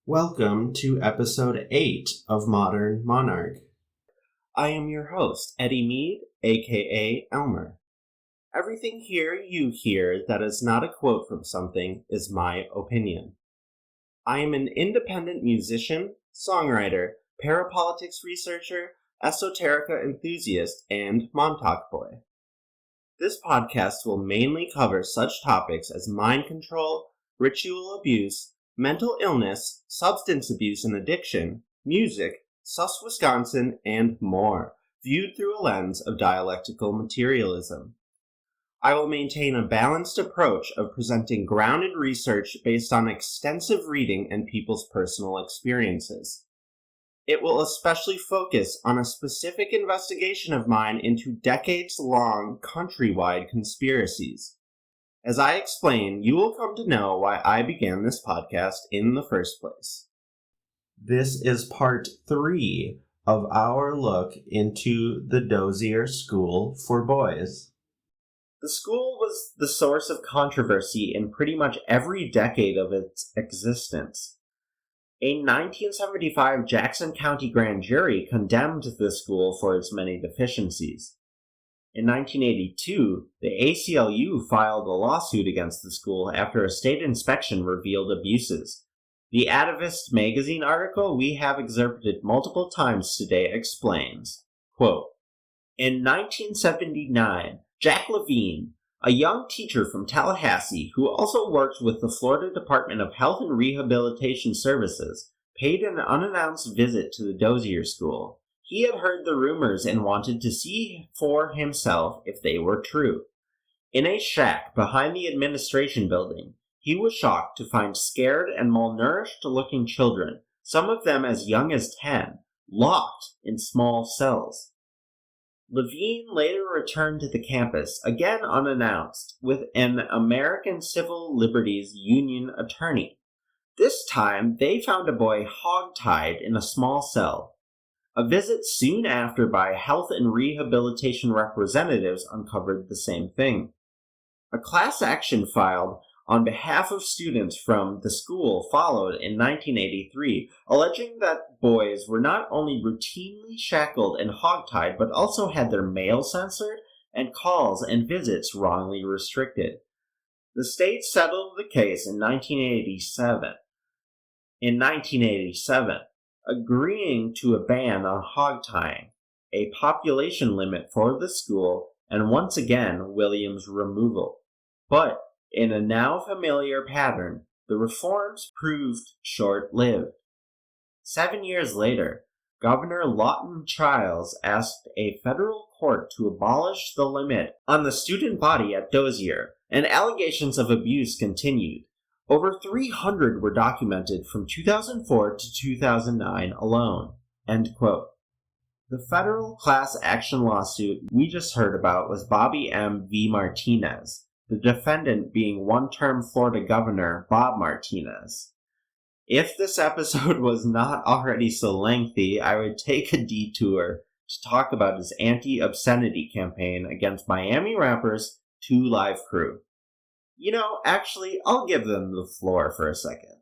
Welcome to episode 8 of Modern Monarch. I am your host, Eddie Mead, aka Elmer. Everything here you hear that is not a quote from something is my opinion. I am an independent musician, songwriter, parapolitics researcher, esoterica enthusiast, and Montauk boy. This podcast will mainly cover such topics as mind control, ritual abuse, mental illness, substance abuse and addiction, music, sus Wisconsin, and more, viewed through a lens of dialectical materialism. I will maintain a balanced approach of presenting grounded research based on extensive reading and people's personal experiences. It will especially focus on a specific investigation of mine into decades-long countrywide conspiracies. As I explain, you will come to know why I began this podcast in the first place. This is part 3 of our look into the Dozier School for boys. The school was the source of controversy in pretty much every decade of its existence. A 1975 Jackson County grand jury condemned the school for its many deficiencies. In 1982, the ACLU filed a lawsuit against the school after a state inspection revealed abuses. The Atavist magazine article we have excerpted multiple times today explains, quote, in 1979, Jack Levine, a young teacher from Tallahassee who also worked with the Florida Department of Health and Rehabilitation Services, paid an unannounced visit to the Dozier School. He had heard the rumors and wanted to see for himself if they were true. In a shack behind the administration building, he was shocked to find scared and malnourished-looking children, some of them as young as 10, locked in small cells. Levine later returned to the campus, again unannounced, with an American Civil Liberties Union attorney. This time, they found a boy hogtied in a small cell. A visit soon after by health and rehabilitation representatives uncovered the same thing. A class action filed on behalf of students from the school followed in 1983, alleging that boys were not only routinely shackled and hogtied, but also had their mail censored and calls and visits wrongly restricted. The state settled the case in 1987. Agreeing to a ban on hogtying, a population limit for the school, and once again Williams' removal. But, in a now familiar pattern, the reforms proved short-lived. 7 years later, Governor Lawton Chiles asked a federal court to abolish the limit on the student body at Dozier, and allegations of abuse continued. Over 300 were documented from 2004 to 2009 alone. End quote. The federal class action lawsuit we just heard about was Bobby M. v. Martinez, the defendant being one-term Florida Governor Bob Martinez. If this episode was not already so lengthy, I would take a detour to talk about his anti-obscenity campaign against Miami rappers 2 Live Crew. You know, actually, I'll give them the floor for a second.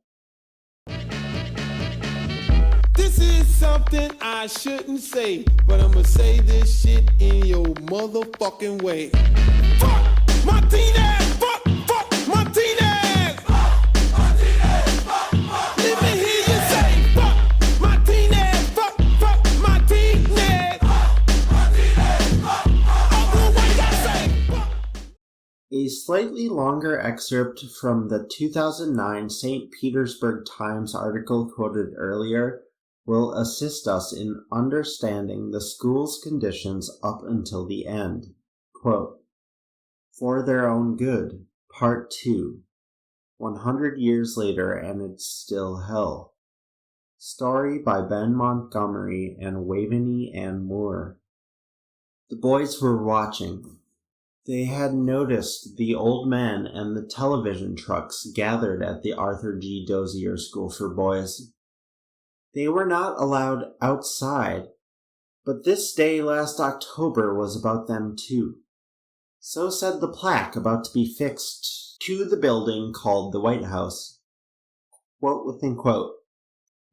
This is something I shouldn't say, but I'ma say this shit in your motherfucking way. Fuck Martinez! Fuck Martinez! Fuck Martinez! Fuck! Let me hear you say, fuck Martinez! Fuck Martinez! Fuck Martinez! Fuck! What I say? Fuck! A slightly longer excerpt from the 2009 St. Petersburg Times article quoted earlier will assist us in understanding the school's conditions up until the end. Quote, For Their Own Good, Part 2, 100 Years Later and It's Still Hell. Story by Ben Montgomery and Waveney Ann Moore. The boys were watching. They had noticed the old men and the television trucks gathered at the Arthur G. Dozier School for Boys. They were not allowed outside, but this day last October was about them too. So said the plaque about to be fixed to the building called the White House. Quote within quote,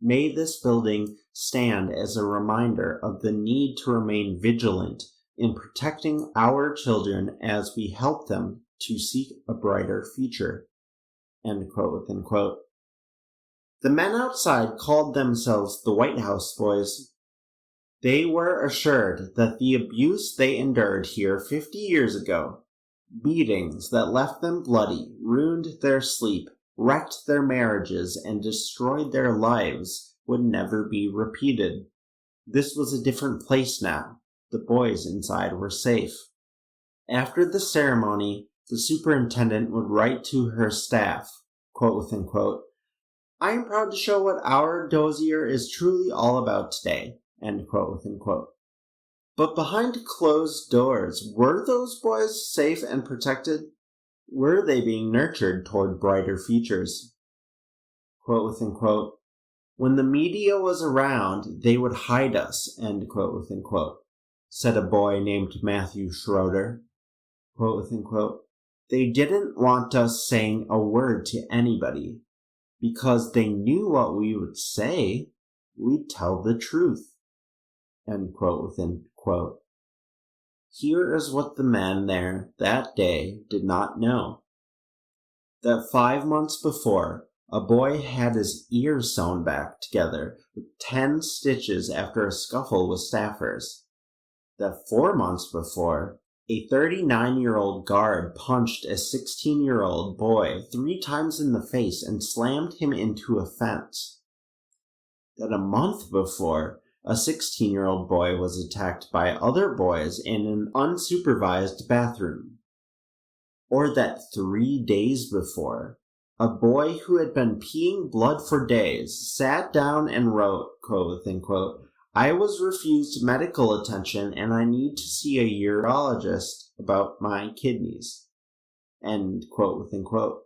May this building stand as a reminder of the need to remain vigilant in protecting our children as we help them to seek a brighter future." End quote, end quote. The men outside called themselves the White House Boys. They were assured that the abuse they endured here 50 years ago, beatings that left them bloody, ruined their sleep, wrecked their marriages, and destroyed their lives, would never be repeated. This was a different place now. The boys inside were safe. After the ceremony, the superintendent would write to her staff, quote within quote, "I am proud to show what our Dozier is truly all about today," end quote within quote. But behind closed doors, were those boys safe and protected? Were they being nurtured toward brighter futures? Quote within quote, "When the media was around, they would hide us," end quote within quote, said a boy named Matthew Schroeder. Quote within quote, "They didn't want us saying a word to anybody, because they knew what we would say. We'd tell the truth." End quote within quote. Here is what the men there that day did not know. That 5 months before, a boy had his ears sewn back together with 10 stitches after a scuffle with staffers. That 4 months before, a 39-year-old guard punched a 16-year-old boy 3 times in the face and slammed him into a fence. That a month before, a 16-year-old boy was attacked by other boys in an unsupervised bathroom. Or that 3 days before, a boy who had been peeing blood for days sat down and wrote, quote within quote, "I was refused medical attention and I need to see a urologist about my kidneys." End quote within quote.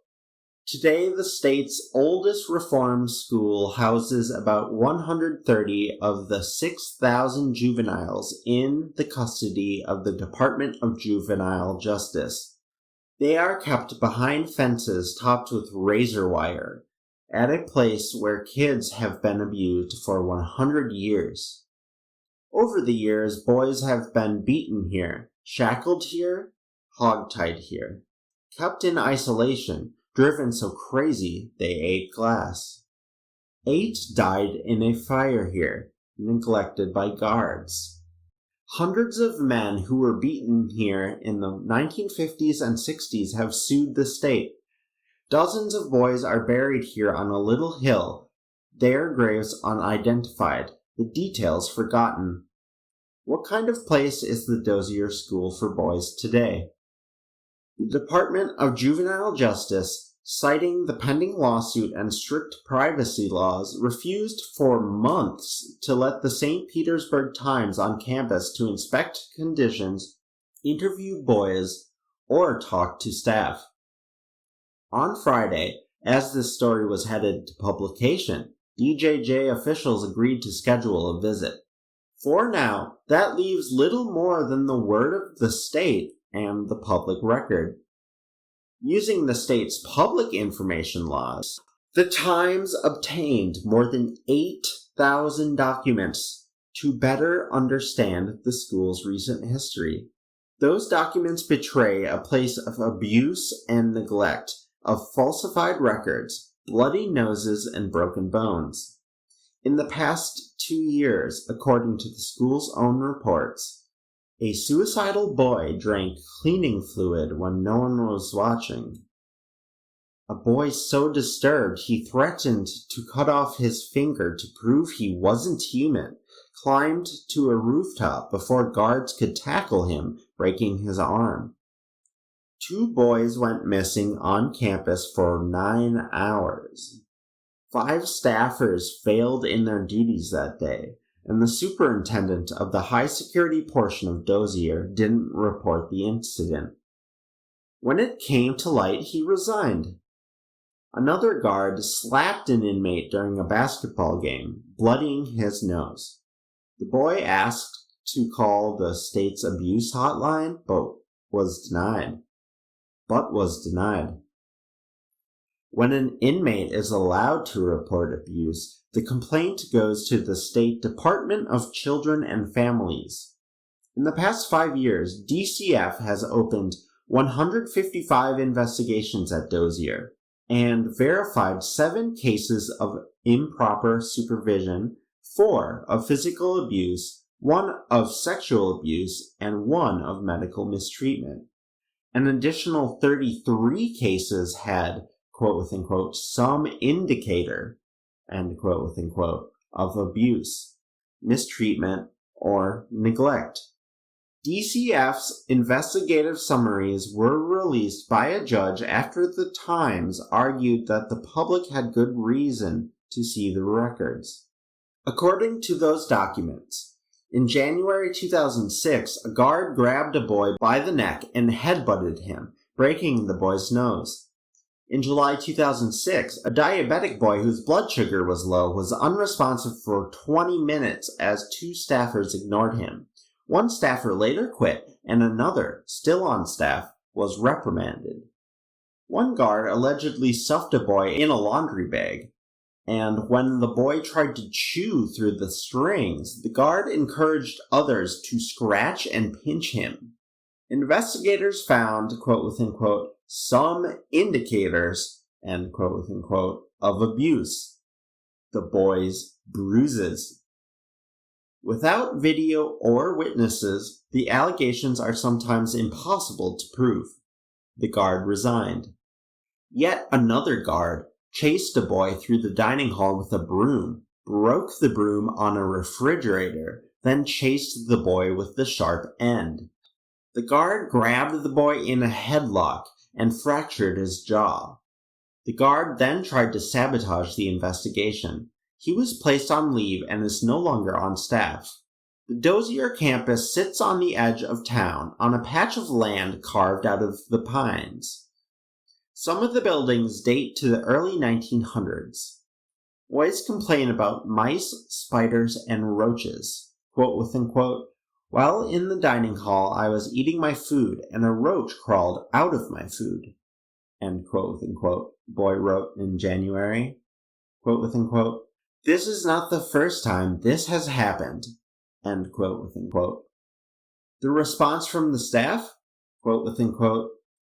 Today, the state's oldest reform school houses about 130 of the 6,000 juveniles in the custody of the Department of Juvenile Justice. They are kept behind fences topped with razor wire, at a place where kids have been abused for 100 years. Over the years, boys have been beaten here, shackled here, hogtied here, kept in isolation, driven so crazy they ate glass. 8 died in a fire here, neglected by guards. Hundreds of men who were beaten here in the 1950s and 60s have sued the state. Dozens of boys are buried here on a little hill, their graves unidentified, the details forgotten. What kind of place is the Dozier School for Boys today? The Department of Juvenile Justice, citing the pending lawsuit and strict privacy laws, refused for months to let the St. Petersburg Times on campus to inspect conditions, interview boys, or talk to staff. On Friday, as this story was headed to publication, DJJ officials agreed to schedule a visit. For now, that leaves little more than the word of the state and the public record. Using the state's public information laws, the Times obtained more than 8,000 documents to better understand the school's recent history. Those documents betray a place of abuse and neglect, of falsified records, bloody noses, and broken bones. In the past 2 years, according to the school's own reports, a suicidal boy drank cleaning fluid when no one was watching. A boy so disturbed he threatened to cut off his finger to prove he wasn't human, climbed to a rooftop before guards could tackle him, breaking his arm. 2 boys went missing on campus for 9 hours. 5 staffers failed in their duties that day, and the superintendent of the high-security portion of Dozier didn't report the incident. When it came to light, he resigned. Another guard slapped an inmate during a basketball game, bloodying his nose. The boy asked to call the state's abuse hotline, but was denied. When an inmate is allowed to report abuse, the complaint goes to the State Department of Children and Families. In the past 5 years, DCF has opened 155 investigations at Dozier and verified 7 cases of improper supervision, 4 of physical abuse, 1 of sexual abuse, and 1 of medical mistreatment. An additional 33 cases had, quote-unquote, some indicator, end quote-unquote, of abuse, mistreatment, or neglect. DCF's investigative summaries were released by a judge after the Times argued that the public had good reason to see the records. According to those documents, in January 2006, a guard grabbed a boy by the neck and headbutted him, breaking the boy's nose. In July 2006, a diabetic boy whose blood sugar was low was unresponsive for 20 minutes as 2 staffers ignored him. 1 staffer later quit, and another, still on staff, was reprimanded. 1 guard allegedly stuffed a boy in a laundry bag, and when the boy tried to chew through the strings, the guard encouraged others to scratch and pinch him. Investigators found, quote-unquote, some indicators, end quote-unquote, of abuse. The boy's bruises. Without video or witnesses, the allegations are sometimes impossible to prove. The guard resigned. Yet another guard chased a boy through the dining hall with a broom, broke the broom on a refrigerator, then chased the boy with the sharp end. The guard grabbed the boy in a headlock and fractured his jaw. The guard then tried to sabotage the investigation. He was placed on leave and is no longer on staff. The Dozier campus sits on the edge of town, on a patch of land carved out of the pines. Some of the buildings date to the early 1900s. Boys complain about mice, spiders, and roaches. Quote-unquote, while in the dining hall I was eating my food and a roach crawled out of my food. End quote-unquote, boy wrote in January. Quote-unquote, this is not the first time this has happened. End quote-unquote. The response from the staff? Quote-unquote,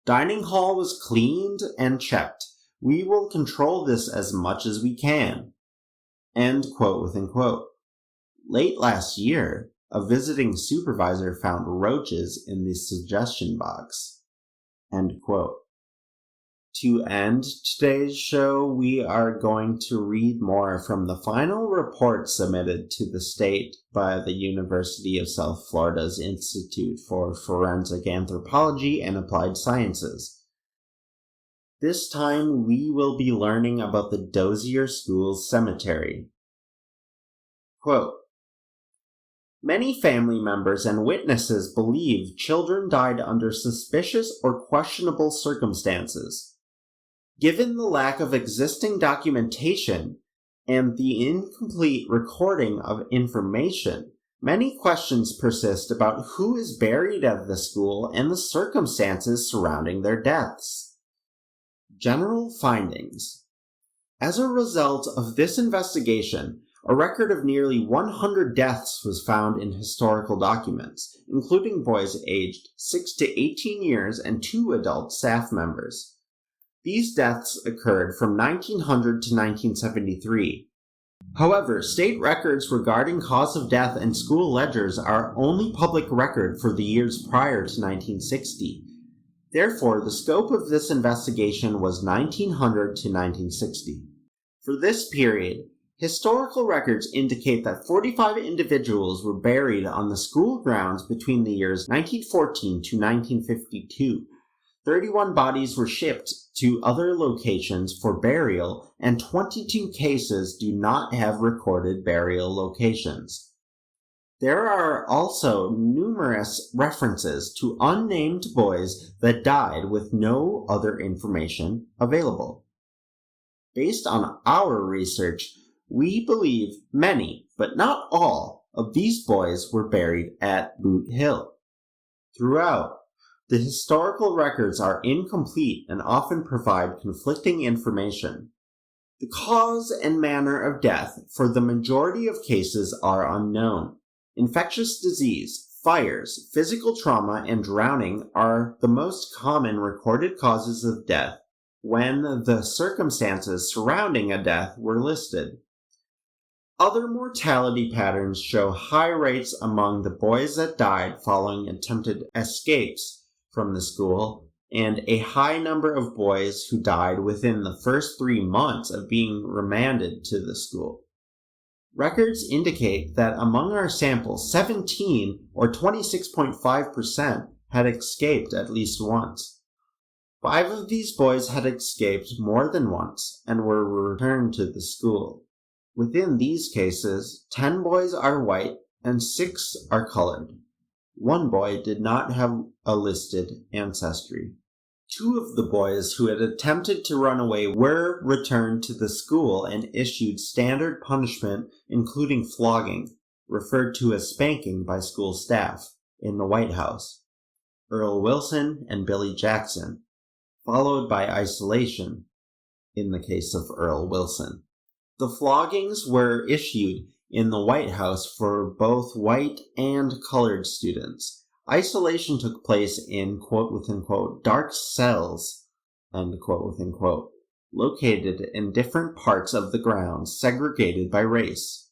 dining hall was cleaned and checked. We will control this as much as we can. End quote-unquote. Late last year, a visiting supervisor found roaches in the suggestion box. End quote. To end today's show, we are going to read more from the final report submitted to the state by the University of South Florida's Institute for Forensic Anthropology and Applied Sciences. This time, we will be learning about the Dozier School cemetery. Quote, many family members and witnesses believe children died under suspicious or questionable circumstances. Given the lack of existing documentation and the incomplete recording of information, many questions persist about who is buried at the school and the circumstances surrounding their deaths. General findings. As a result of this investigation, a record of nearly 100 deaths was found in historical documents, including boys aged 6 to 18 years and 2 adult staff members. These deaths occurred from 1900 to 1973. However, state records regarding cause of death and school ledgers are only public record for the years prior to 1960. Therefore, the scope of this investigation was 1900 to 1960. For this period, historical records indicate that 45 individuals were buried on the school grounds between the years 1914 to 1952. 31 bodies were shipped to other locations for burial, and 22 cases do not have recorded burial locations. There are also numerous references to unnamed boys that died with no other information available. Based on our research, we believe many, but not all, of these boys were buried at Boot Hill. Throughout, The historical records are incomplete and often provide conflicting information. The cause and manner of death for the majority of cases are unknown. Infectious disease, fires, physical trauma, and drowning are the most common recorded causes of death when the circumstances surrounding a death were listed. Other mortality patterns show high rates among the boys that died following attempted escapes from the school, and a high number of boys who died within the first 3 months of being remanded to the school. Records indicate that among our sample, 17 or 26.5% had escaped at least once. 5 of these boys had escaped more than once and were returned to the school. Within these cases, 10 boys are white and 6 are colored. 1 boy did not have a listed ancestry. 2 of the boys who had attempted to run away were returned to the school and issued standard punishment, including flogging, referred to as spanking by school staff, in the White House. Earl Wilson and Billy Jackson, followed by isolation in the case of Earl Wilson. The floggings were issued in the White House for both white and colored students. Isolation took place in quote-unquote dark cells, end quote-unquote, located in different parts of the grounds segregated by race.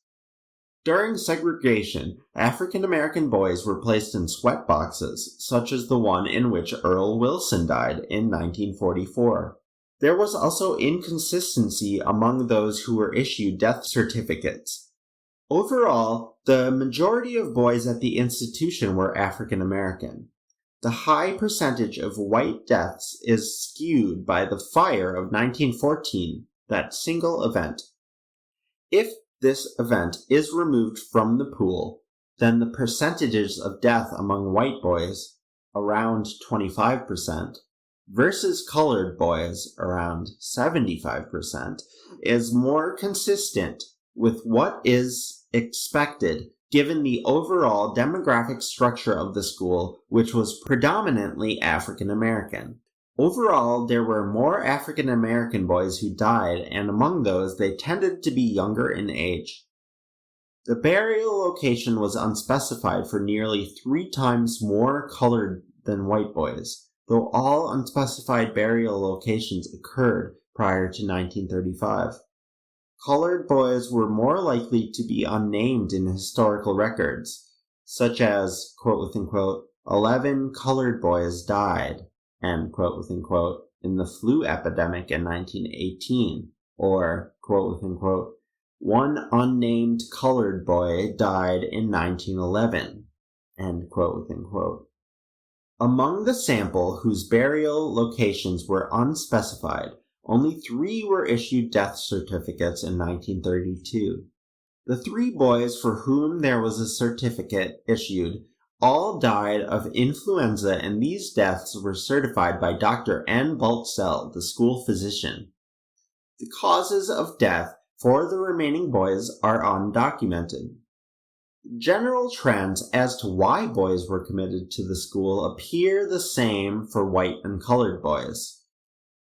During segregation, African American boys were placed in sweat boxes, such as the one in which Earl Wilson died in 1944. There was also inconsistency among those who were issued death certificates. Overall, the majority of boys at the institution were African American. The high percentage of white deaths is skewed by the fire of 1914, that single event. If this event is removed from the pool, then the percentages of death among white boys, around 25%, versus colored boys, around 75%, is more consistent with what is expected given the overall demographic structure of the school, which was predominantly African American. Overall, there were more African American boys who died, and among those, they tended to be younger in age. The burial location was unspecified for nearly 3 times more colored than white boys, though all unspecified burial locations occurred prior to 1935. Colored boys were more likely to be unnamed in historical records, such as, quote-unquote, 11 colored boys died, end quote-unquote, in the flu epidemic in 1918, or, quote-unquote, 1 unnamed colored boy died in 1911, end quote-unquote. Among the sample whose burial locations were unspecified, only 3 were issued death certificates in 1932. The 3 boys for whom there was a certificate issued all died of influenza, and these deaths were certified by Dr. N. Baltzell, the school physician. The causes of death for the remaining boys are undocumented. General trends as to why boys were committed to the school appear the same for white and colored boys,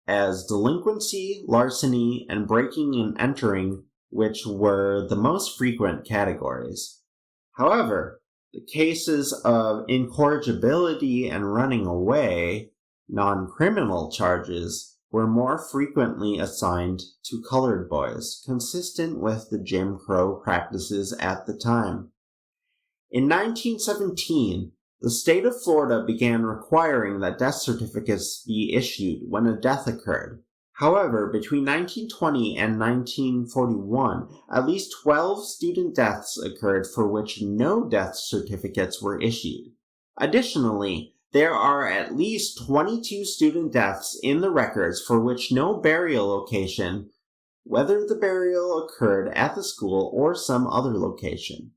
as delinquency, larceny, and breaking and entering, which were the most frequent categories. However, the cases of incorrigibility and running away, non-criminal charges, were more frequently assigned to colored boys, consistent with the Jim Crow practices at the time. In 1917, the state of Florida began requiring that death certificates be issued when a death occurred. However, between 1920 and 1941, at least 12 student deaths occurred for which no death certificates were issued. Additionally, there are at least 22 student deaths in the records for which no burial location, whether the burial occurred at the school or some other location,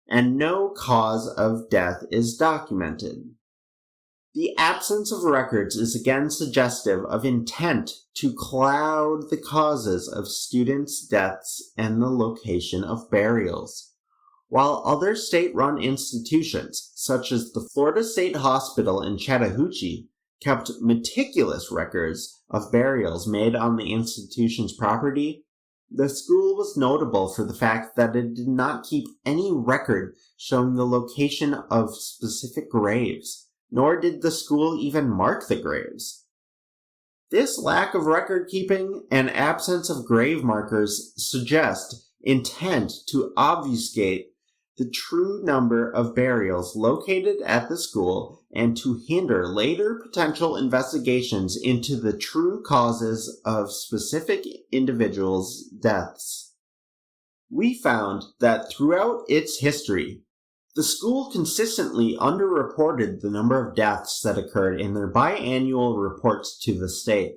and no cause of death is documented. The absence of records is again suggestive of intent to cloud the causes of students' deaths and the location of burials. while other state-run institutions, such as the Florida State Hospital in Chattahoochee, kept meticulous records of burials made on the institution's property, the school was notable for the fact that it did not keep any record showing the location of specific graves, nor did the school even mark the graves. This lack of record keeping and absence of grave markers suggest intent to obfuscate the true number of burials located at the school and to hinder later potential investigations into the true causes of specific individuals' deaths. We found that throughout its history, the school consistently underreported the number of deaths that occurred in their biannual reports to the state.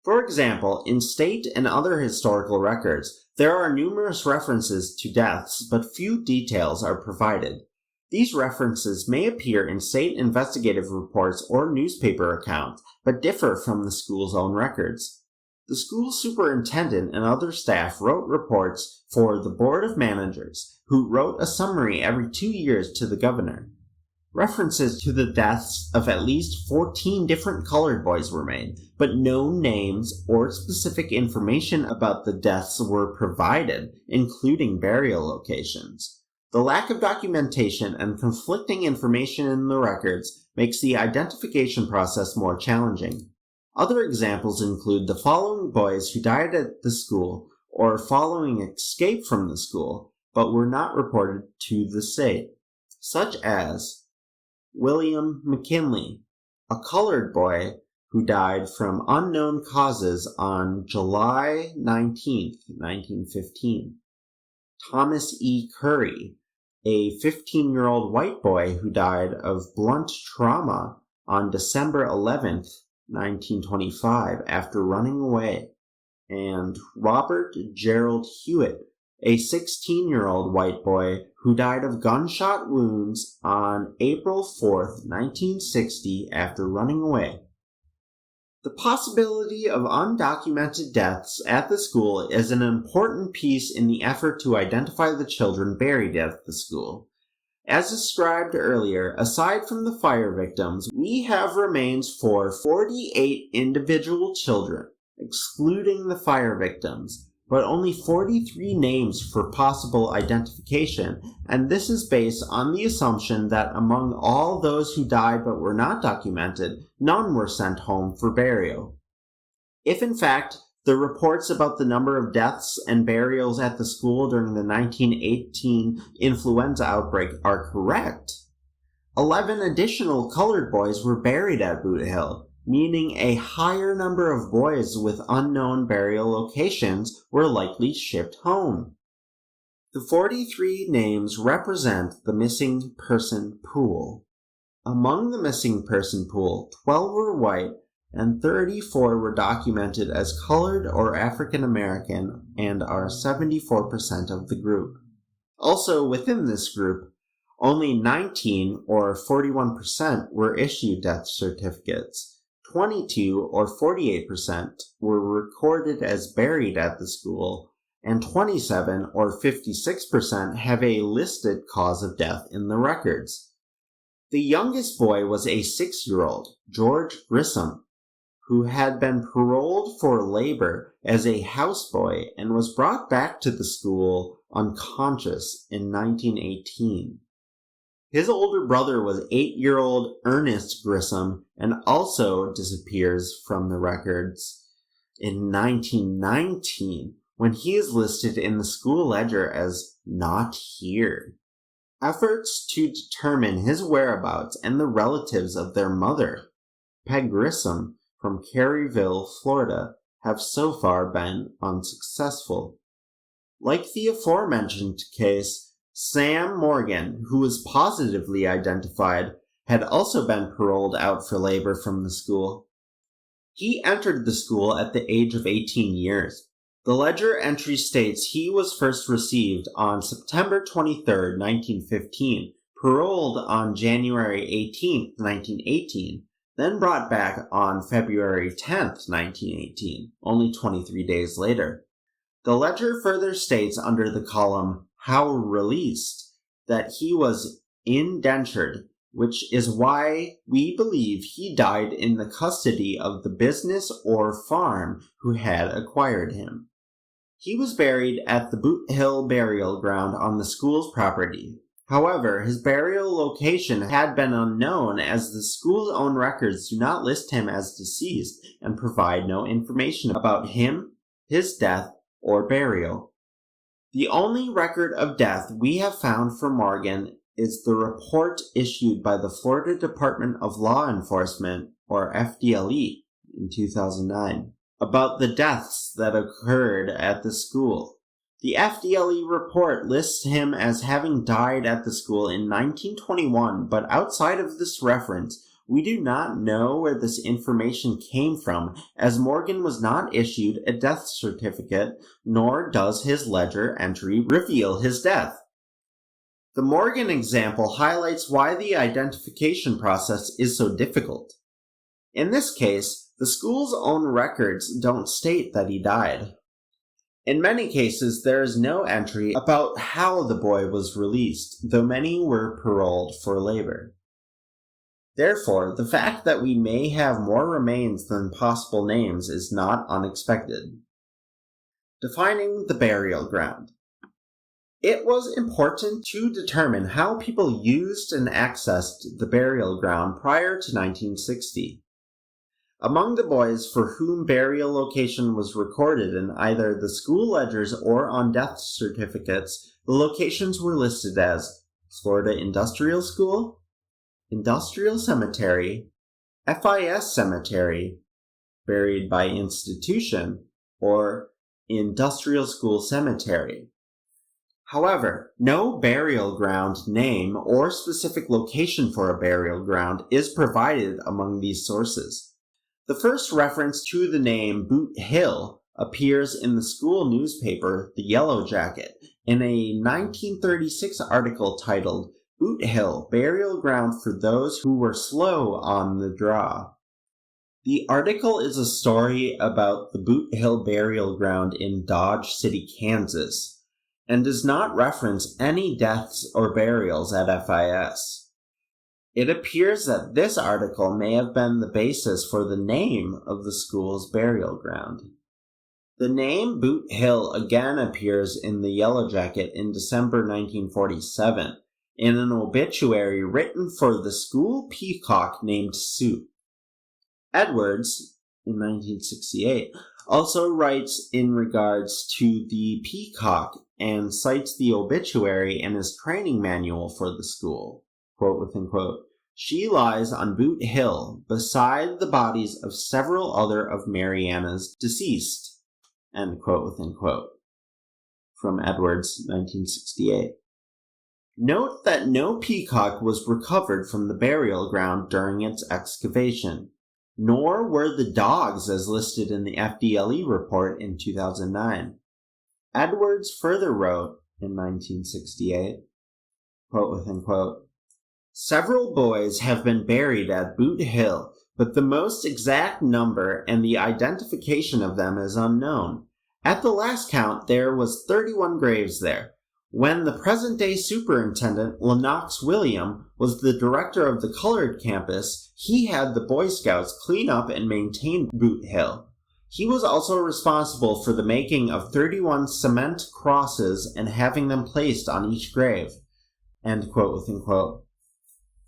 For example, in state and other historical records, there are numerous references to deaths, but few details are provided. These references may appear in state investigative reports or newspaper accounts, but differ from the school's own records. The school superintendent and other staff wrote reports for the Board of Managers, who wrote a summary every 2 years to the governor. References to the deaths of at least 14 different colored boys were made, but no names or specific information about the deaths were provided, including burial locations. The lack of documentation and conflicting information in the records makes the identification process more challenging. Other examples include the following boys who died at the school or following escape from the school, but were not reported to the state, such as William McKinley, a colored boy who died from unknown causes on July 19, 1915. Thomas E. Curry, a 15-year-old white boy who died of blunt trauma on December 11, 1925, after running away. And Robert Gerald Hewitt, a 16-year-old white boy who died of gunshot wounds on April 4, 1960, after running away. The possibility of undocumented deaths at the school is an important piece in the effort to identify the children buried at the school. As described earlier, aside from the fire victims, we have remains for 48 individual children, excluding the fire victims, but only 43 names for possible identification, and this is based on the assumption that among all those who died but were not documented, none were sent home for burial. If in fact the reports about the number of deaths and burials at the school during the 1918 influenza outbreak are correct, 11 additional colored boys were buried at Boot Hill, meaning a higher number of boys with unknown burial locations were likely shipped home. The 43 names represent the missing person pool. Among the missing person pool, 12 were white and 34 were documented as colored or African American and are 74% of the group. Also within this group, only 19 or 41% were issued death certificates. 22 or 48% were recorded as buried at the school, and 27 or 56% have a listed cause of death in the records. The youngest boy was a 6-year-old, George Grissom, who had been paroled for labor as a houseboy and was brought back to the school unconscious in 1918. His older brother was 8-year-old Ernest Grissom and also disappears from the records in 1919 when he is listed in the school ledger as not here. Efforts to determine his whereabouts and the relatives of their mother, Peg Grissom, from Caryville, Florida, have so far been unsuccessful. Like the aforementioned case, Sam Morgan, who was positively identified, had also been paroled out for labor from the school. He entered the school at the age of 18 years. The ledger entry states he was first received on September 23, 1915, paroled on January 18, 1918, then brought back on February 10, 1918, only 23 days later. The ledger further states under the column how released, that he was indentured, which is why we believe he died in the custody of the business or farm who had acquired him. He was buried at the Boot Hill burial ground on the school's property. However, his burial location had been unknown as the school's own records do not list him as deceased and provide no information about him, his death, or burial. The only record of death we have found for Morgan is the report issued by the Florida Department of Law Enforcement, or FDLE, in 2009, about the deaths that occurred at the school. The FDLE report lists him as having died at the school in 1921, but outside of this reference, we do not know where this information came from, as Morgan was not issued a death certificate, nor does his ledger entry reveal his death. The Morgan example highlights why the identification process is so difficult. In this case, the school's own records don't state that he died. In many cases, there is no entry about how the boy was released, though many were paroled for labor. Therefore, the fact that we may have more remains than possible names is not unexpected. Defining the burial ground. It was important to determine how people used and accessed the burial ground prior to 1960. Among the boys for whom burial location was recorded in either the school ledgers or on death certificates, the locations were listed as Florida Industrial School, Industrial Cemetery, FIS Cemetery, buried by institution, or Industrial School Cemetery. However, no burial ground name or specific location for a burial ground is provided among these sources. The first reference to the name Boot Hill appears in the school newspaper, The Yellow Jacket, in a 1936 article titled Boot Hill, Burial Ground for Those Who Were Slow on the Draw. The article is a story about the Boot Hill burial ground in Dodge City, Kansas, and does not reference any deaths or burials at FIS. It appears that this article may have been the basis for the name of the school's burial ground. The name Boot Hill again appears in the Yellow Jacket in December 1947 in an obituary written for the school peacock named Sue. Edwards, in 1968, also writes in regards to the peacock and cites the obituary in his training manual for the school. Quote within quote, "She lies on Boot Hill beside the bodies of several other of Mariana's deceased." End quote within quote. From Edwards, 1968. Note that no peacock was recovered from the burial ground during its excavation, nor were the dogs as listed in the FDLE report in 2009. Edwards further wrote in 1968, quote within quote, "Several boys have been buried at Boot Hill, but the most exact number and the identification of them is unknown. At the last count, there was 31 graves there. When the present-day superintendent, Lennox William, was the director of the colored campus, he had the Boy Scouts clean up and maintain Boot Hill. He was also responsible for the making of 31 cement crosses and having them placed on each grave." End quote within quote.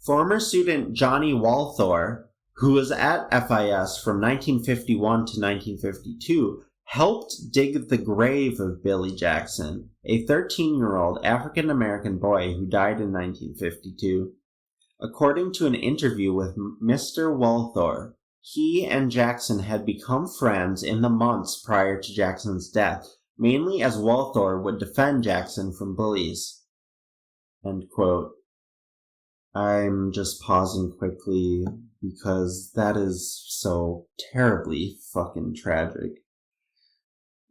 Former student Johnny Walthor, who was at FIS from 1951 to 1952, helped dig the grave of Billy Jackson, a 13-year-old African-American boy who died in 1952. According to an interview with Mr. Walthor, he and Jackson had become friends in the months prior to Jackson's death, mainly as Walthor would defend Jackson from bullies. End quote. I'm just pausing quickly because that is so terribly fucking tragic.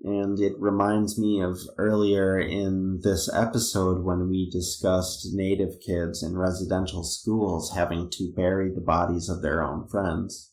And it reminds me of earlier in this episode when we discussed Native kids in residential schools having to bury the bodies of their own friends.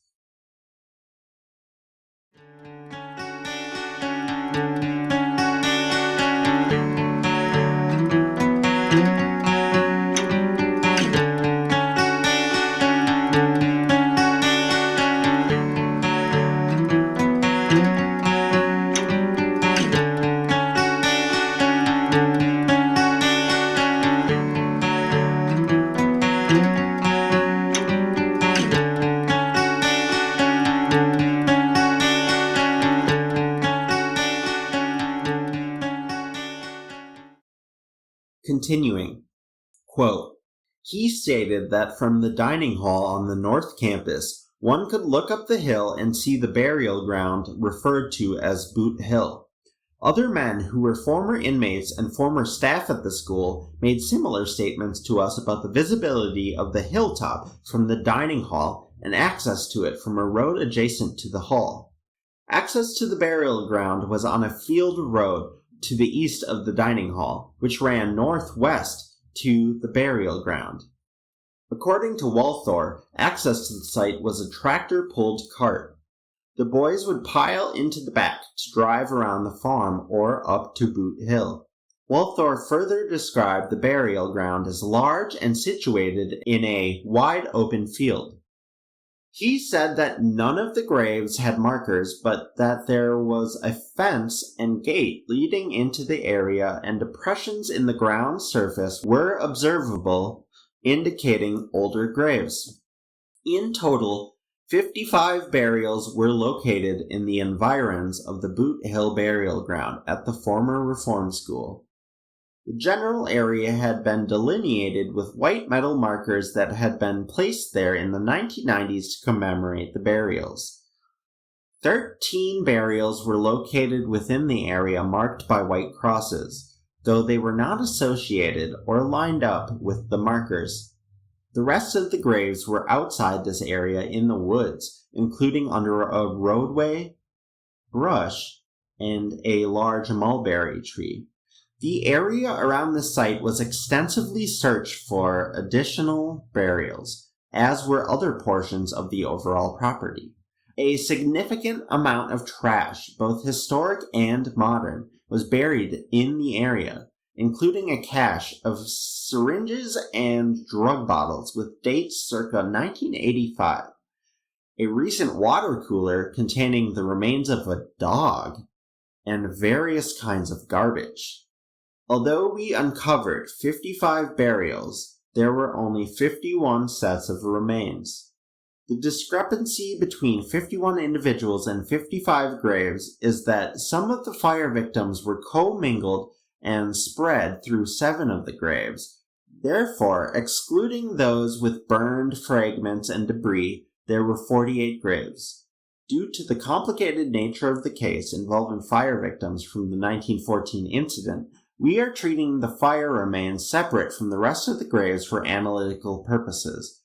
Continuing, quote, he stated that from the dining hall on the North Campus, one could look up the hill and see the burial ground referred to as Boot Hill. Other men who were former inmates and former staff at the school made similar statements to us about the visibility of the hilltop from the dining hall and access to it from a road adjacent to the hall. Access to the burial ground was on a field road to the east of the dining hall, which ran northwest to the burial ground. According to Walthor, access to the site was a tractor-pulled cart. The boys would pile into the back to drive around the farm or up to Boot Hill. Walthor further described the burial ground as large and situated in a wide open field. He said that none of the graves had markers, but that there was a fence and gate leading into the area, and depressions in the ground surface were observable, indicating older graves. In total, 55 burials were located in the environs of the Boot Hill burial ground at the former Reform School. The general area had been delineated with white metal markers that had been placed there in the 1990s to commemorate the burials. 13 burials were located within the area marked by white crosses, though they were not associated or lined up with the markers. The rest of the graves were outside this area in the woods, including under a roadway, brush, and a large mulberry tree. The area around the site was extensively searched for additional burials, as were other portions of the overall property. A significant amount of trash, both historic and modern, was buried in the area, including a cache of syringes and drug bottles with dates circa 1985, a recent water cooler containing the remains of a dog, and various kinds of garbage. Although we uncovered 55 burials, there were only 51 sets of remains. The discrepancy between 51 individuals and 55 graves is that some of the fire victims were commingled and spread through 7 of the graves. Therefore, excluding those with burned fragments and debris, there were 48 graves. Due to the complicated nature of the case involving fire victims from the 1914 incident, we are treating the fire remains separate from the rest of the graves for analytical purposes.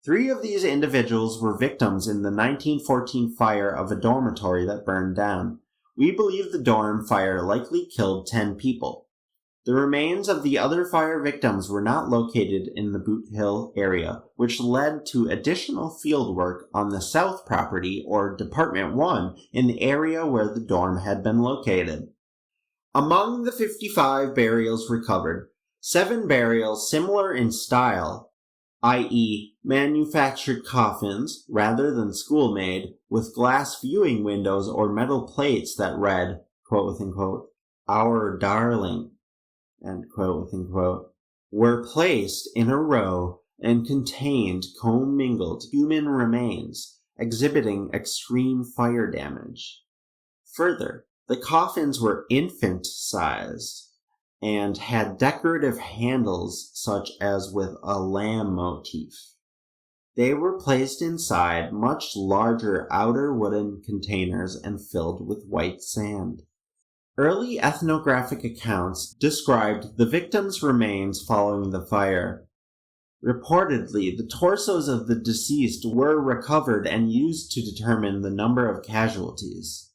3 of these individuals were victims in the 1914 fire of a dormitory that burned down. We believe the dorm fire likely killed 10 people. The remains of the other fire victims were not located in the Boot Hill area, which led to additional field work on the south property, or Department 1, in the area where the dorm had been located. Among the 55 burials recovered, 7 burials similar in style, i.e., manufactured coffins rather than school-made, with glass viewing windows or metal plates that read, quote-unquote, "Our darling," end quote-unquote, were placed in a row and contained commingled human remains, exhibiting extreme fire damage. Further, the coffins were infant-sized and had decorative handles such as with a lamb motif. They were placed inside much larger outer wooden containers and filled with white sand. Early ethnographic accounts described the victims' remains following the fire. Reportedly, the torsos of the deceased were recovered and used to determine the number of casualties.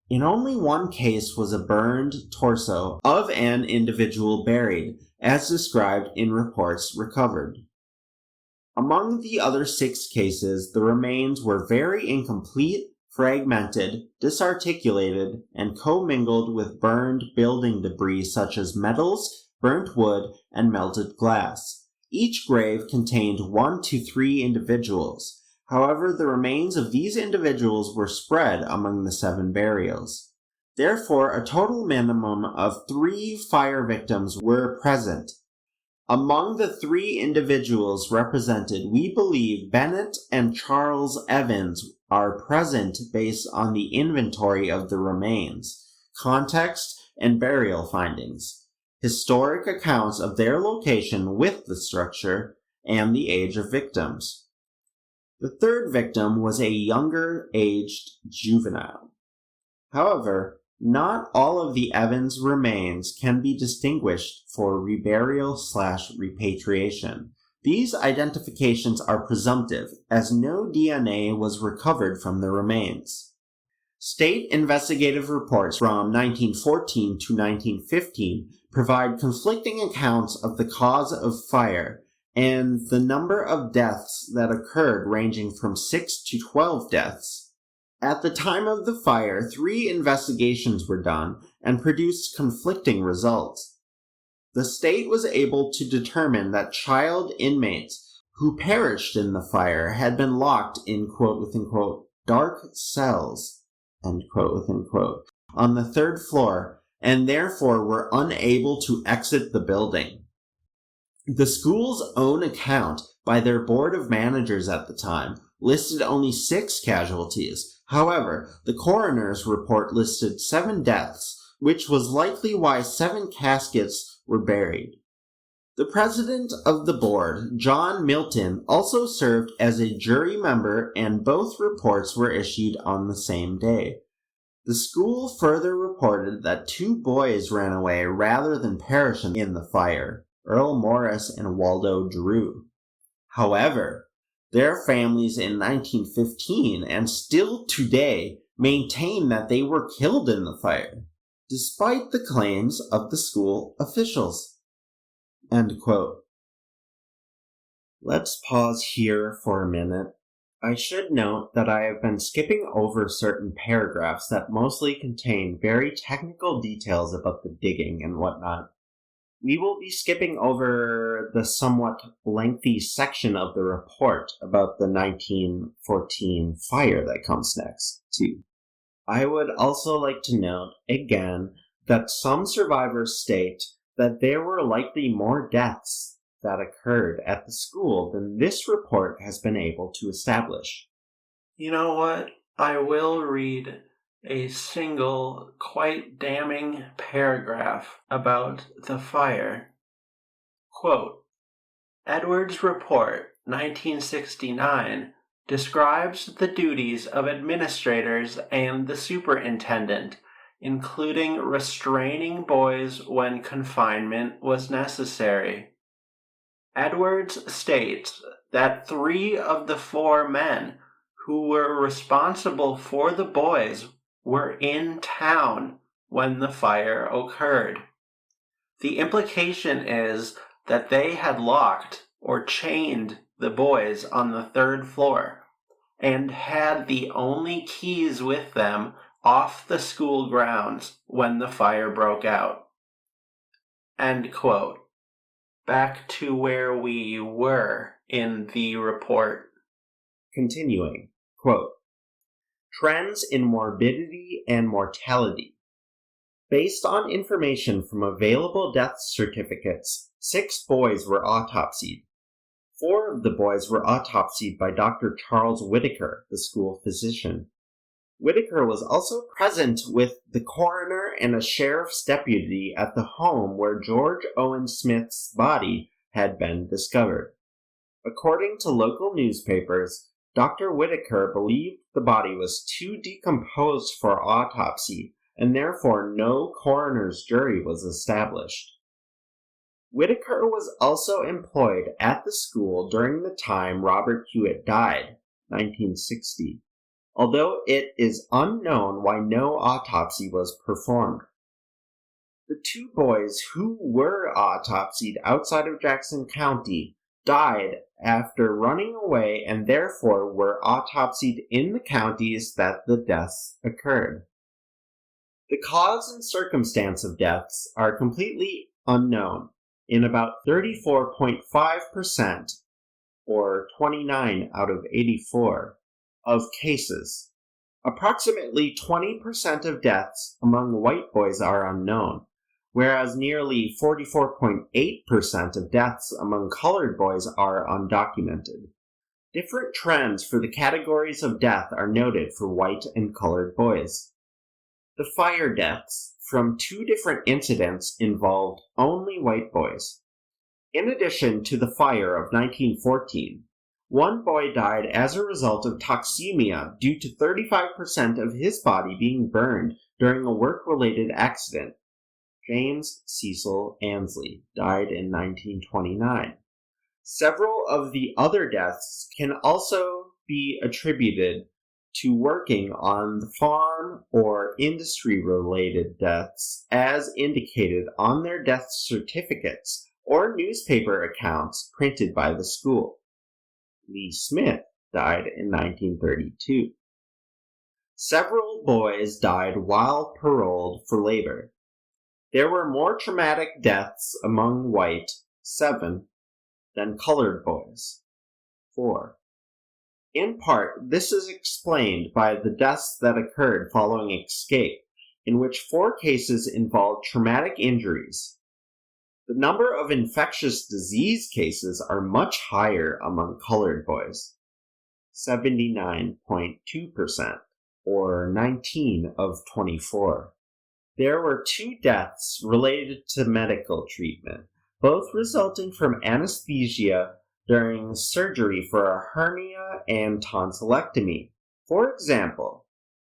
In only one case was a burned torso of an individual buried, as described in reports recovered. Among the other 6 cases, the remains were very incomplete, fragmented, disarticulated, and commingled with burned building debris such as metals, burnt wood, and melted glass. Each grave contained 1 to 3 individuals. However, the remains of these individuals were spread among the 7 burials. Therefore, a total minimum of 3 fire victims were present. Among the 3 individuals represented, we believe Bennett and Charles Evans are present based on the inventory of the remains, context, and burial findings. historic accounts of their location with the structure, and the age of victims. The third victim was a younger-aged juvenile. However, not all of the Evans remains can be distinguished for reburial/repatriation. These identifications are presumptive, as no DNA was recovered from the remains. State investigative reports from 1914 to 1915 provide conflicting accounts of the cause of fire and the number of deaths that occurred, ranging from 6 to 12 deaths. At the time of the fire, 3 investigations were done and produced conflicting results. The state was able to determine that child inmates who perished in the fire had been locked in quote-unquote dark cells, end quote, on the 3rd floor, and therefore were unable to exit the building. The school's own account by their board of managers at the time listed only 6 casualties. However, the coroner's report listed 7 deaths, which was likely why 7 caskets were buried. The president of the board, John Milton, also served as a jury member, and both reports were issued on the same day. The school further reported that 2 boys ran away rather than perish in the fire, Earl Morris and Waldo Drew. However, their families in 1915 and still today maintain that they were killed in the fire, despite the claims of the school officials. End quote. Let's pause here for a minute. I should note that I have been skipping over certain paragraphs that mostly contain very technical details about the digging and whatnot. We will be skipping over the somewhat lengthy section of the report about the 1914 fire that comes next, too. I would also like to note, again, that some survivors state that there were likely more deaths that occurred at the school than this report has been able to establish. You know what? I will read a single, quite damning paragraph about the fire. Quote, Edwards' report, 1969, describes the duties of administrators and the superintendent, including restraining boys when confinement was necessary. Edwards states that 3 of the 4 men who were responsible for the boys were in town when the fire occurred. The implication is that they had locked or chained the boys on the 3rd floor and had the only keys with them off the school grounds when the fire broke out. End quote. Back to where we were in the report. Continuing, quote, Trends in morbidity and mortality. Based on information from available death certificates, 6 boys were autopsied. 4 of the boys were autopsied by Dr. Charles Whitaker, the school physician. Whitaker was also present with the coroner and a sheriff's deputy at the home where George Owen Smith's body had been discovered. According to local newspapers, Dr. Whitaker believed the body was too decomposed for autopsy, and therefore no coroner's jury was established. Whitaker was also employed at the school during the time Robert Hewitt died, 1960, although it is unknown why no autopsy was performed. The 2 boys who were autopsied outside of Jackson County died after running away and therefore were autopsied in the counties that the deaths occurred. The cause and circumstance of deaths are completely unknown in about 34.5%, or 29 out of 84, of cases. Approximately 20% of deaths among white boys are unknown, whereas nearly 44.8% of deaths among colored boys are undocumented. Different trends for the categories of death are noted for white and colored boys. The fire deaths, from 2 different incidents involved only white boys. In addition to the fire of 1914, one boy died as a result of toxemia due to 35% of his body being burned during a work-related accident. James Cecil Ansley died in 1929. Several of the other deaths can also be attributed to working on the farm or industry-related deaths as indicated on their death certificates or newspaper accounts printed by the school. Lee Smith died in 1932. Several boys died while paroled for labor. There were more traumatic deaths among white, 7, than colored boys, 4. In part, this is explained by the deaths that occurred following escape, in which 4 cases involved traumatic injuries. The number of infectious disease cases are much higher among colored boys, 79.2%, or 19 of 24. There were 2 deaths related to medical treatment, both resulting from anesthesia during surgery for a hernia and tonsillectomy. For example,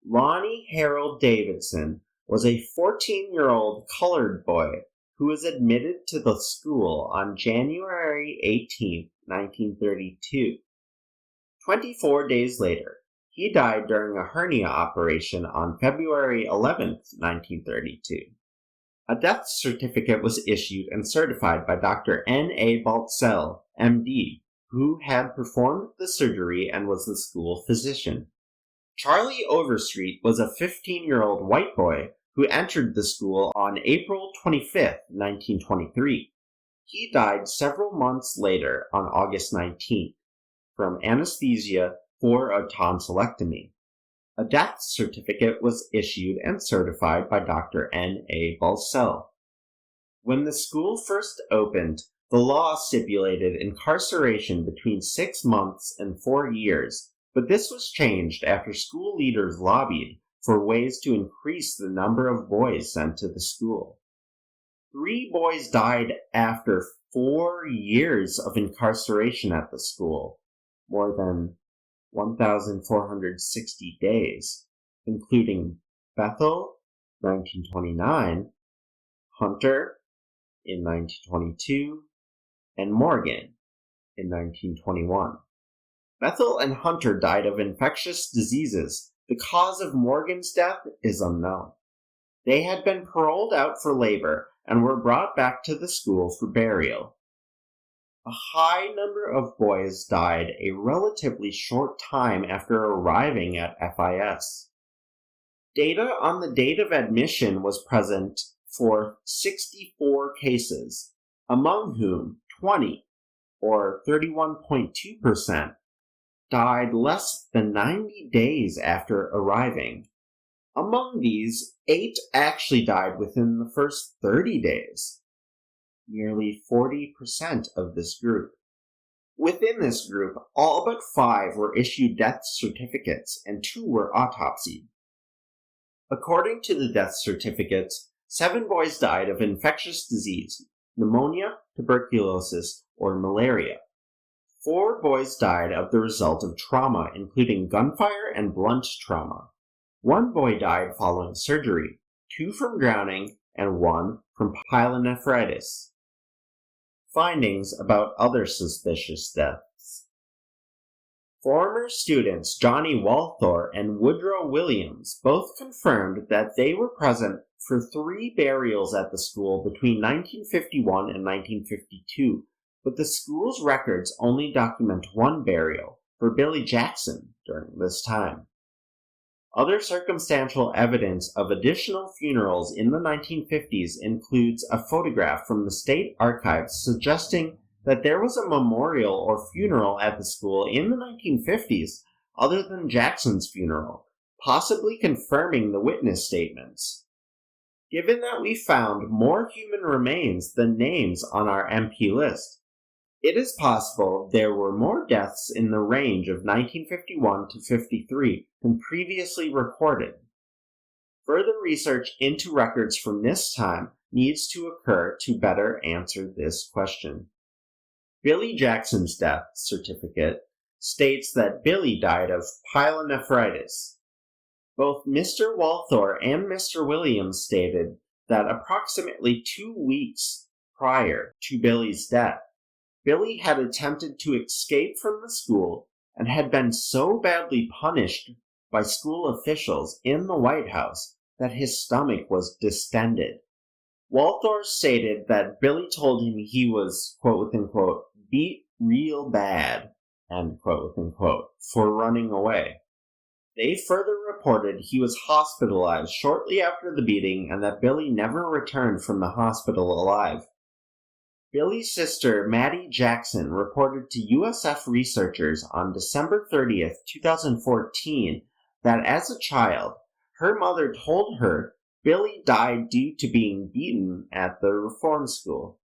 Lonnie Harold Davidson was a 14-year-old colored boy who was admitted to the school on January 18, 1932. 24 days later, he died during a hernia operation on February 11, 1932. A death certificate was issued and certified by Dr. N.A. Baltzell, M.D., who had performed the surgery and was the school physician. Charlie Overstreet was a 15-year-old white boy who entered the school on April 25, 1923. He died several months later on August 19th from anesthesia for a tonsillectomy. A death certificate was issued and certified by Dr. N.A. Baltzell. When the school first opened, the law stipulated incarceration between 6 months and 4 years, but this was changed after school leaders lobbied for ways to increase the number of boys sent to the school. 3 boys died after 4 years of incarceration at the school, more than 1,460 days, including Bethel, 1929, Hunter, in 1922, and Morgan, in 1921. Bethel and Hunter died of infectious diseases. The cause of Morgan's death is unknown. They had been paroled out for labor and were brought back to the school for burial. A high number of boys died a relatively short time after arriving at FIS. Data on the date of admission was present for 64 cases, among whom 20, or 31.2%, died less than 90 days after arriving. Among these, 8 actually died within the first 30 days. Nearly 40% of this group. Within this group, all but 5 were issued death certificates and 2 were autopsied. According to the death certificates, 7 boys died of infectious disease, pneumonia, tuberculosis, or malaria. 4 boys died of the result of trauma, including gunfire and blunt trauma. 1 boy died following surgery, 2 from drowning, and 1 from pyelonephritis. Findings about other suspicious deaths. Former students Johnny Walthor and Woodrow Williams both confirmed that they were present for 3 burials at the school between 1951 and 1952, but the school's records only document 1 burial for Billy Jackson during this time. Other circumstantial evidence of additional funerals in the 1950s includes a photograph from the state archives suggesting that there was a memorial or funeral at the school in the 1950s other than Jackson's funeral, possibly confirming the witness statements. Given that we found more human remains than names on our MP list, it is possible there were more deaths in the range of 1951 to 53 than previously recorded. Further research into records from this time needs to occur to better answer this question. Billy Jackson's death certificate states that Billy died of pyelonephritis. Both Mr. Walthor and Mr. Williams stated that approximately 2 weeks prior to Billy's death, Billy had attempted to escape from the school and had been so badly punished by school officials in the White House that his stomach was distended. Walthor stated that Billy told him he was, quote unquote, beat real bad, end quote unquote, for running away. They further reported he was hospitalized shortly after the beating and that Billy never returned from the hospital alive. Billy's sister, Maddie Jackson, reported to USF researchers on December 30th, 2014, that as a child, her mother told her Billy died due to being beaten at the reform school.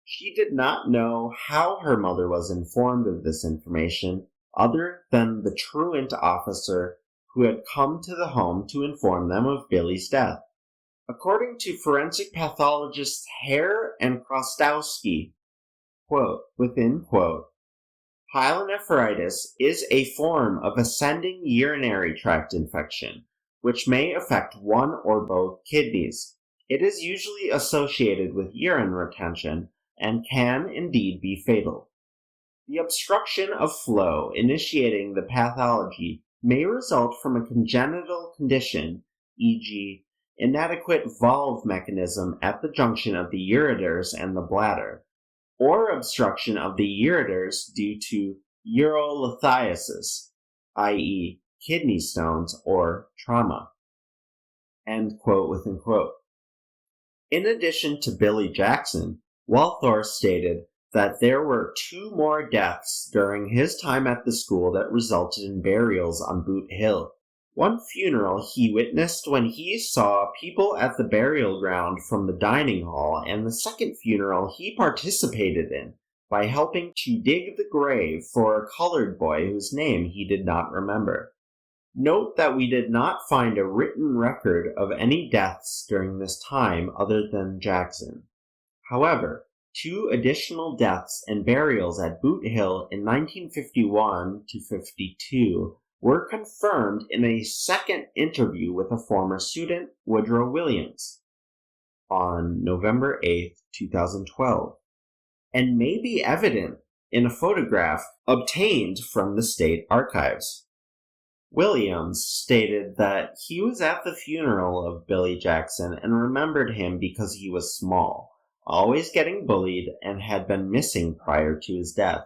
She did not know how her mother was informed of this information, other than the truant officer who had come to the home to inform them of Billy's death. According to forensic pathologists Hare and Krostowski, quote, within quote, pyelonephritis is a form of ascending urinary tract infection, which may affect one or both kidneys. It is usually associated with urine retention and can indeed be fatal. The obstruction of flow initiating the pathology may result from a congenital condition, e.g., inadequate valve mechanism at the junction of the ureters and the bladder, or obstruction of the ureters due to urolithiasis, i.e., kidney stones or trauma. End quote within quote. In addition to Billy Jackson, Walthor stated that there were 2 more deaths during his time at the school that resulted in burials on Boot Hill. One funeral he witnessed when he saw people at the burial ground from the dining hall, and the second funeral he participated in by helping to dig the grave for a colored boy whose name he did not remember. Note that we did not find a written record of any deaths during this time other than Jackson. However, 2 additional deaths and burials at Boot Hill in 1951 to 52 were confirmed in a second interview with a former student, Woodrow Williams, on November 8, 2012, and may be evident in a photograph obtained from the state archives. Williams stated that he was at the funeral of Billy Jackson and remembered him because he was small, always getting bullied, and had been missing prior to his death.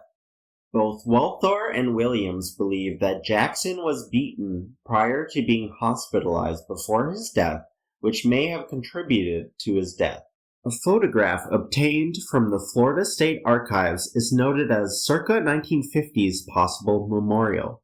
Both Walthor and Williams believe that Jackson was beaten prior to being hospitalized before his death, which may have contributed to his death. A photograph obtained from the Florida State Archives is noted as circa 1950s possible memorial.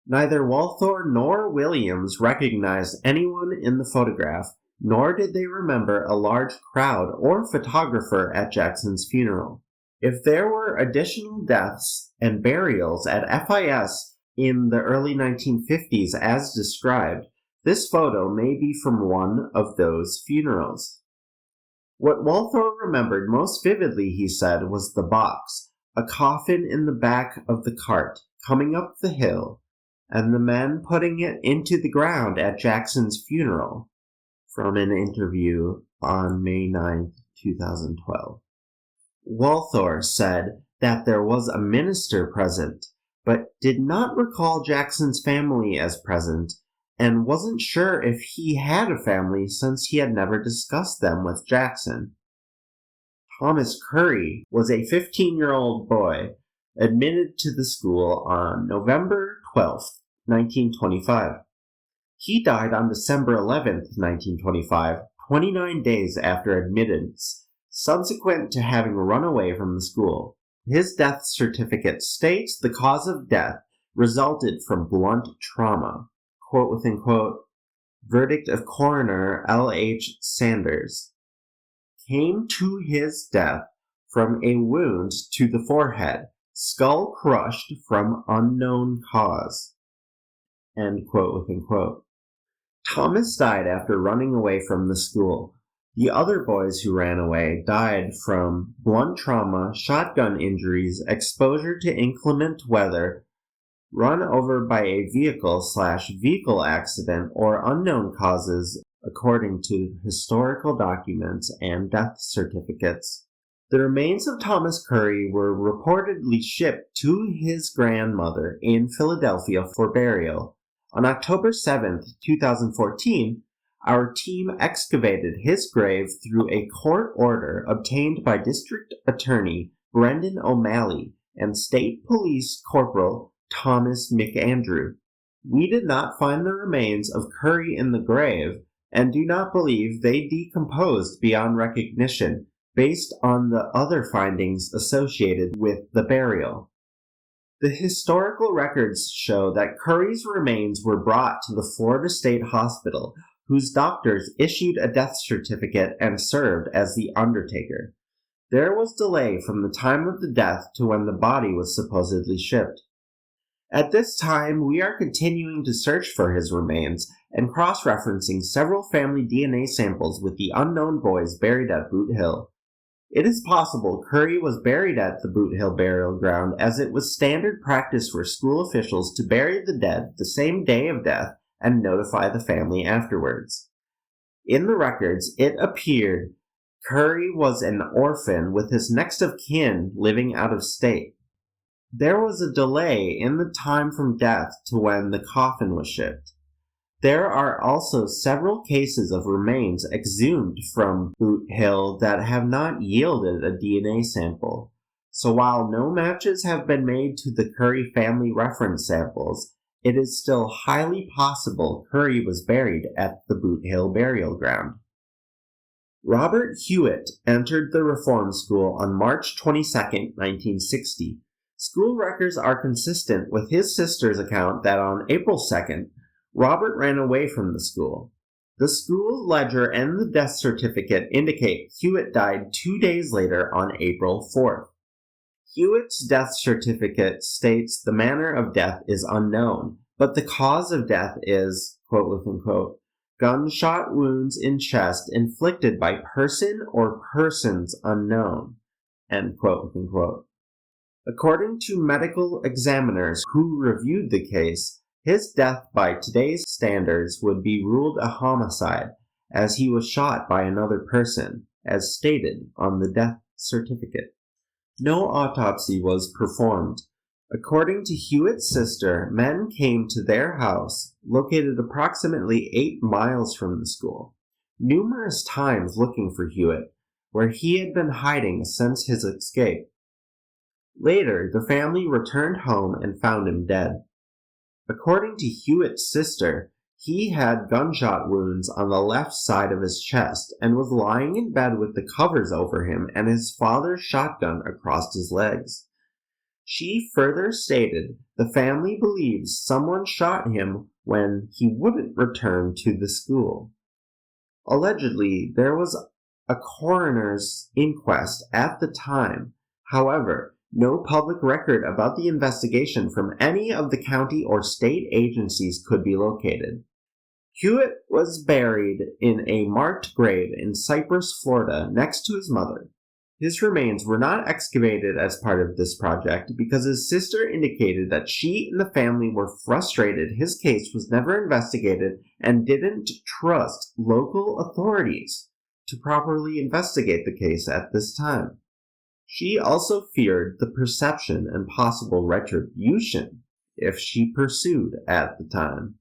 Neither Walthor nor Williams recognized anyone in the photograph, nor did they remember a large crowd or photographer at Jackson's funeral. If there were additional deaths and burials at FIS in the early 1950s as described, this photo may be from one of those funerals. What Walthor remembered most vividly, he said, was the box, a coffin in the back of the cart, coming up the hill, and the men putting it into the ground at Jackson's funeral, from an interview on May 9, 2012. Walthor said that there was a minister present, but did not recall Jackson's family as present, and wasn't sure if he had a family since he had never discussed them with Jackson. Thomas Curry was a 15-year-old boy admitted to the school on November 12, 1925. He died on December 11, 1925, 29 days after admittance, subsequent to having run away from the school. His death certificate states the cause of death resulted from blunt trauma. Quote within quote, verdict of coroner L.H. Sanders. Came to his death from a wound to the forehead, skull crushed from unknown cause. End quote within quote. Thomas died after running away from the school. The other boys who ran away died from blunt trauma, shotgun injuries, exposure to inclement weather, run over by a vehicle/vehicle accident, or unknown causes according to historical documents and death certificates. The remains of Thomas Curry were reportedly shipped to his grandmother in Philadelphia for burial. On October 7, 2014, our team excavated his grave through a court order obtained by District Attorney Brendan O'Malley and State Police Corporal Thomas McAndrew. We did not find the remains of Curry in the grave and do not believe they decomposed beyond recognition based on the other findings associated with the burial. The historical records show that Curry's remains were brought to the Florida State Hospital, whose doctors issued a death certificate and served as the undertaker. There was delay from the time of the death to when the body was supposedly shipped. At this time, we are continuing to search for his remains and cross-referencing several family DNA samples with the unknown boys buried at Boot Hill. It is possible Curry was buried at the Boot Hill burial ground, as it was standard practice for school officials to bury the dead the same day of death and notify the family afterwards. In the records, it appeared Curry was an orphan with his next of kin living out of state. There was a delay in the time from death to when the coffin was shipped. There are also several cases of remains exhumed from Boot Hill that have not yielded a DNA sample. So while no matches have been made to the Curry family reference samples, it is still highly possible Curry was buried at the Boot Hill burial ground. Robert Hewitt entered the Reform School on March 22, 1960. School records are consistent with his sister's account that on April 2nd, Robert ran away from the school. The school ledger and the death certificate indicate Hewitt died 2 days later on April 4th. Hewitt's death certificate states the manner of death is unknown, but the cause of death is, quote-unquote, gunshot wounds in chest inflicted by person or persons unknown, end quote-unquote. According to medical examiners who reviewed the case, his death by today's standards would be ruled a homicide, as he was shot by another person, as stated on the death certificate. No autopsy was performed. According to Hewitt's sister, men came to their house, located approximately 8 miles from the school, numerous times looking for Hewitt, where he had been hiding since his escape. Later, the family returned home and found him dead. According to Hewitt's sister, he had gunshot wounds on the left side of his chest and was lying in bed with the covers over him and his father's shotgun across his legs. She further stated the family believes someone shot him when he wouldn't return to the school. Allegedly, there was a coroner's inquest at the time. However, no public record about the investigation from any of the county or state agencies could be located. Hewitt was buried in a marked grave in Cypress, Florida, next to his mother. His remains were not excavated as part of this project because his sister indicated that she and the family were frustrated his case was never investigated and didn't trust local authorities to properly investigate the case at this time. She also feared the perception and possible retribution if she pursued at the time.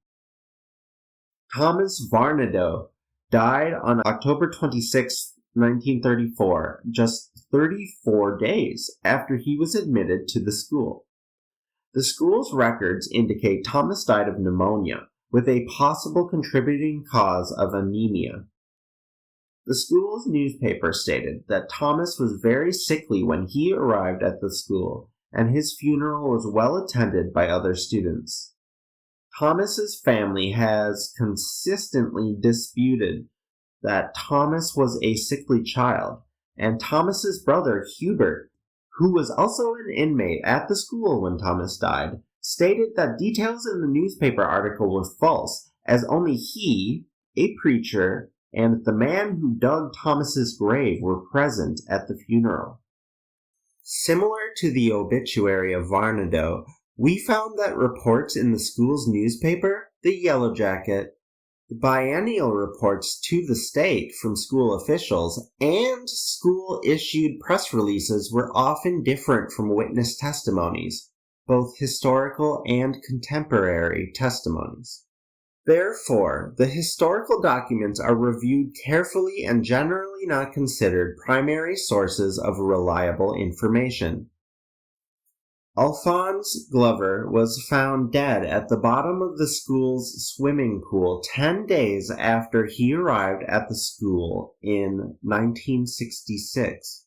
Thomas Varnado died on October 26, 1934, just 34 days after he was admitted to the school. The school's records indicate Thomas died of pneumonia, with a possible contributing cause of anemia. The school's newspaper stated that Thomas was very sickly when he arrived at the school, and his funeral was well attended by other students. Thomas's family has consistently disputed that Thomas was a sickly child, and Thomas's brother Hubert, who was also an inmate at the school when Thomas died, stated that details in the newspaper article were false as only he, a preacher, and the man who dug Thomas's grave were present at the funeral. Similar to the obituary of Varnado, we found that reports in the school's newspaper, the Yellow Jacket, the biennial reports to the state from school officials, and school-issued press releases were often different from witness testimonies, both historical and contemporary testimonies. Therefore, the historical documents are reviewed carefully and generally not considered primary sources of reliable information. Alphonse Glover was found dead at the bottom of the school's swimming pool 10 days after he arrived at the school in 1966.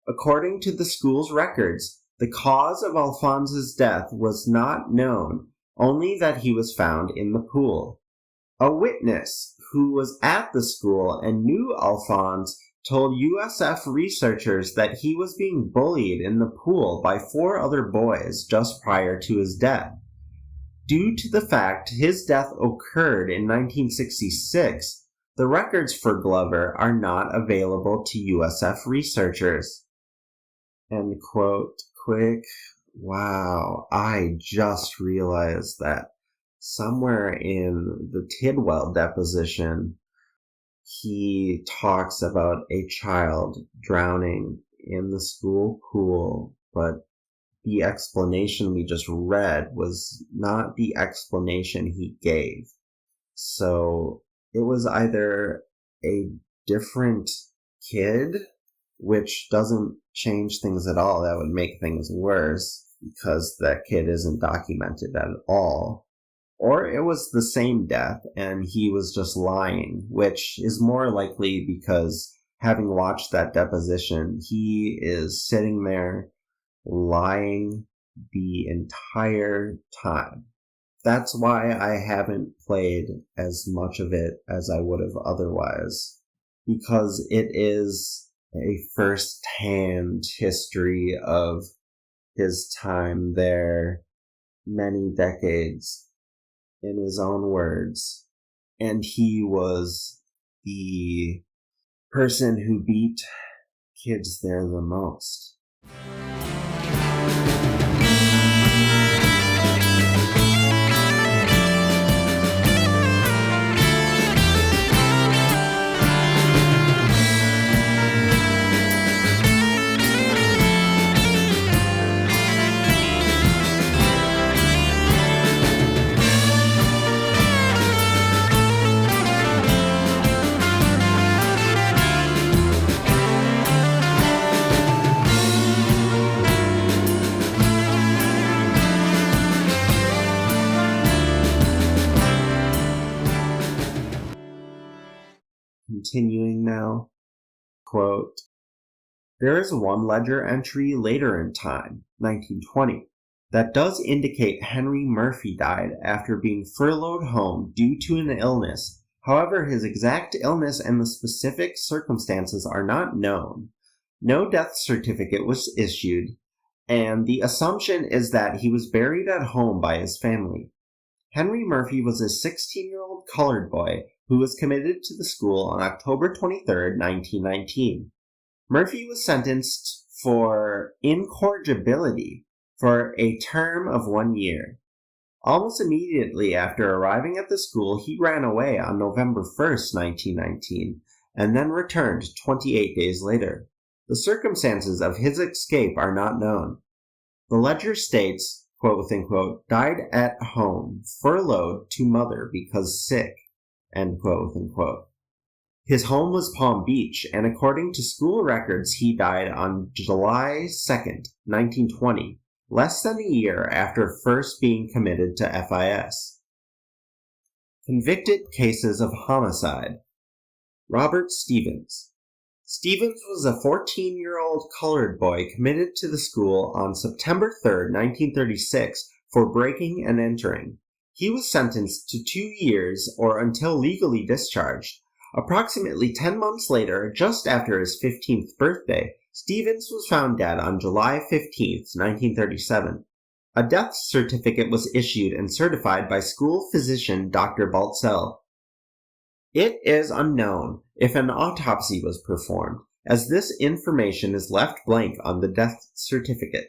According to the school's records, the cause of Alphonse's death was not known, only that he was found in the pool. A witness who was at the school and knew Alphonse told USF researchers that he was being bullied in the pool by 4 other boys just prior to his death. Due to the fact his death occurred in 1966, the records for Glover are not available to USF researchers. End quote. Quick. Wow, I just realized that somewhere in the Tidwell deposition, he talks about a child drowning in the school pool, but the explanation we just read was not the explanation he gave. So it was either a different kid, which doesn't change things at all. That would make things worse because that kid isn't documented at all. Or it was the same death and he was just lying, which is more likely because having watched that deposition, he is sitting there lying the entire time. That's why I haven't played as much of it as I would have otherwise, because it is a first-hand history of his time there, many decades, in his own words. And he was the person who beat kids there the most. Continuing now, quote, "There is one ledger entry later in time, 1920, that does indicate Henry Murphy died after being furloughed home due to an illness. However, his exact illness and the specific circumstances are not known. No death certificate was issued, and the assumption is that he was buried at home by his family. Henry Murphy was a 16-year-old colored boy who was committed to the school on October 23, 1919. Murphy was sentenced for incorrigibility for a term of 1 year. Almost immediately after arriving at the school, he ran away on November 1st, 1919, and then returned 28 days later. The circumstances of his escape are not known. The ledger states, quote, unquote, died at home, furloughed to mother because sick, end quote, unquote. His home was Palm Beach, and according to school records, he died on July 2nd, 1920, less than a year after first being committed to FIS. Convicted cases of homicide. Robert Stevens. Stevens was a 14-year-old colored boy committed to the school on September 3, 1936, for breaking and entering. He was sentenced to 2 years or until legally discharged. Approximately 10 months later, just after his 15th birthday, Stevens was found dead on July 15, 1937. A death certificate was issued and certified by school physician Dr. Baltzell. It is unknown if an autopsy was performed, as this information is left blank on the death certificate.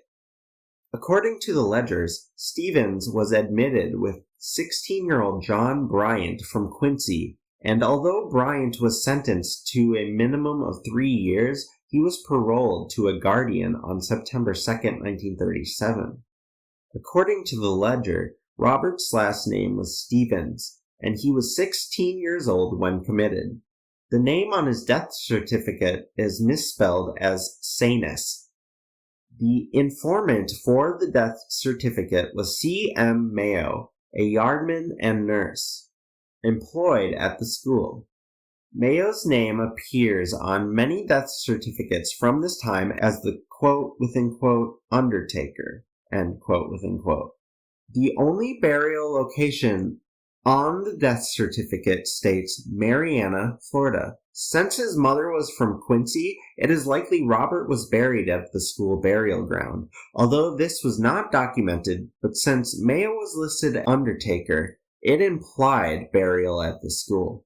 According to the ledgers, Stevens was admitted with 16-year-old John Bryant from Quincy, and although Bryant was sentenced to a minimum of 3 years, he was paroled to a guardian on September 2, 1937. According to the ledger, Robert's last name was Stevens, and he was 16 years old when committed. The name on his death certificate is misspelled as Sanus. The informant for the death certificate was C.M. Mayo, a yardman and nurse, employed at the school. Mayo's name appears on many death certificates from this time as the quote-within-quote undertaker, end quote-within-quote. The only burial location on the death certificate states Marianna, Florida. Since his mother was from Quincy, it is likely Robert was buried at the school burial ground, although this was not documented, but since Mayo was listed undertaker, it implied burial at the school.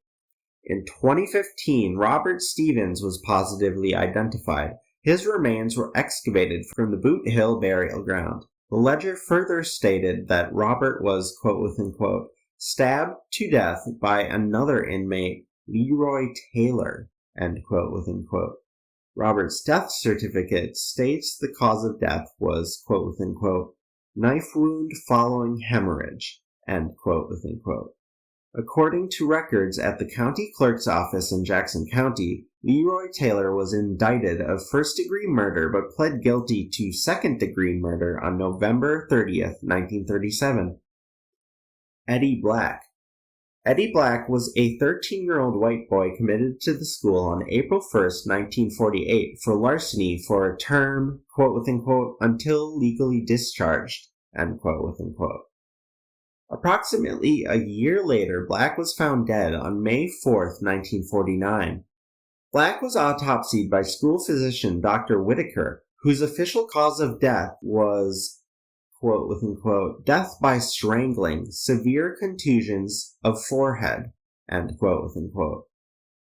In 2015, Robert Stevens was positively identified. His remains were excavated from the Boot Hill burial ground. The ledger further stated that Robert was, quote-within-quote, stabbed to death by another inmate, Leroy Taylor, end quote-within-quote. Robert's death certificate states the cause of death was, quote-within-quote, knife wound following hemorrhage, end quote-within-quote. According to records at the county clerk's office in Jackson County, Leroy Taylor was indicted of first-degree murder but pled guilty to second-degree murder on November 30th, 1937. Eddie Black. Eddie Black was a 13-year-old white boy committed to the school on April 1st, 1948 for larceny for a term, quote-within-quote, until legally discharged, end quote-within-quote. Approximately a year later, Black was found dead on May 4th, 1949. Black was autopsied by school physician Dr. Whitaker, whose official cause of death was, quote-within-quote, death by strangling, severe contusions of forehead, end quote-within-quote.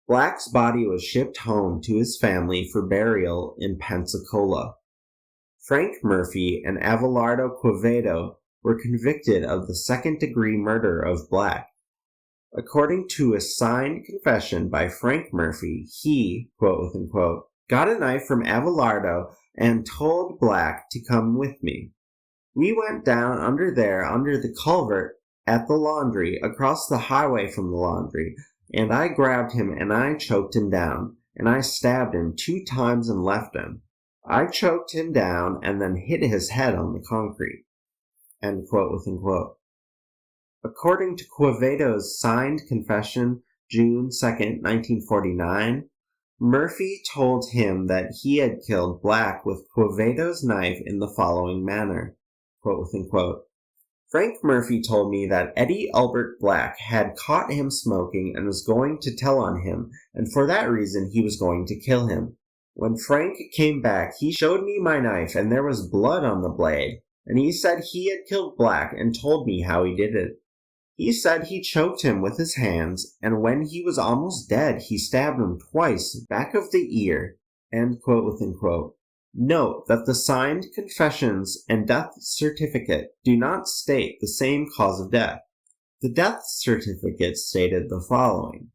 Black's body was shipped home to his family for burial in Pensacola. Frank Murphy and Abelardo Quevedo were convicted of the second-degree murder of Black. According to a signed confession by Frank Murphy, he, quote-within-quote, got a knife from Abelardo and told Black to come with me. We went down under the culvert at the laundry, across the highway from the laundry, and I grabbed him and I choked him down, and I stabbed him 2 times and left him. I choked him down and then hit his head on the concrete, end quote-within-quote. According to Quevedo's signed confession, June 2, 1949, Murphy told him that he had killed Black with Quevedo's knife in the following manner, quote-within-quote. Frank Murphy told me that Eddie Albert Black had caught him smoking and was going to tell on him, and for that reason he was going to kill him. When Frank came back, he showed me my knife and there was blood on the blade, and he said he had killed Black and told me how he did it. He said he choked him with his hands, and when he was almost dead, he stabbed him twice, back of the ear, end quote-within-quote. Note that the signed confessions and death certificate do not state the same cause of death. The death certificate stated the following,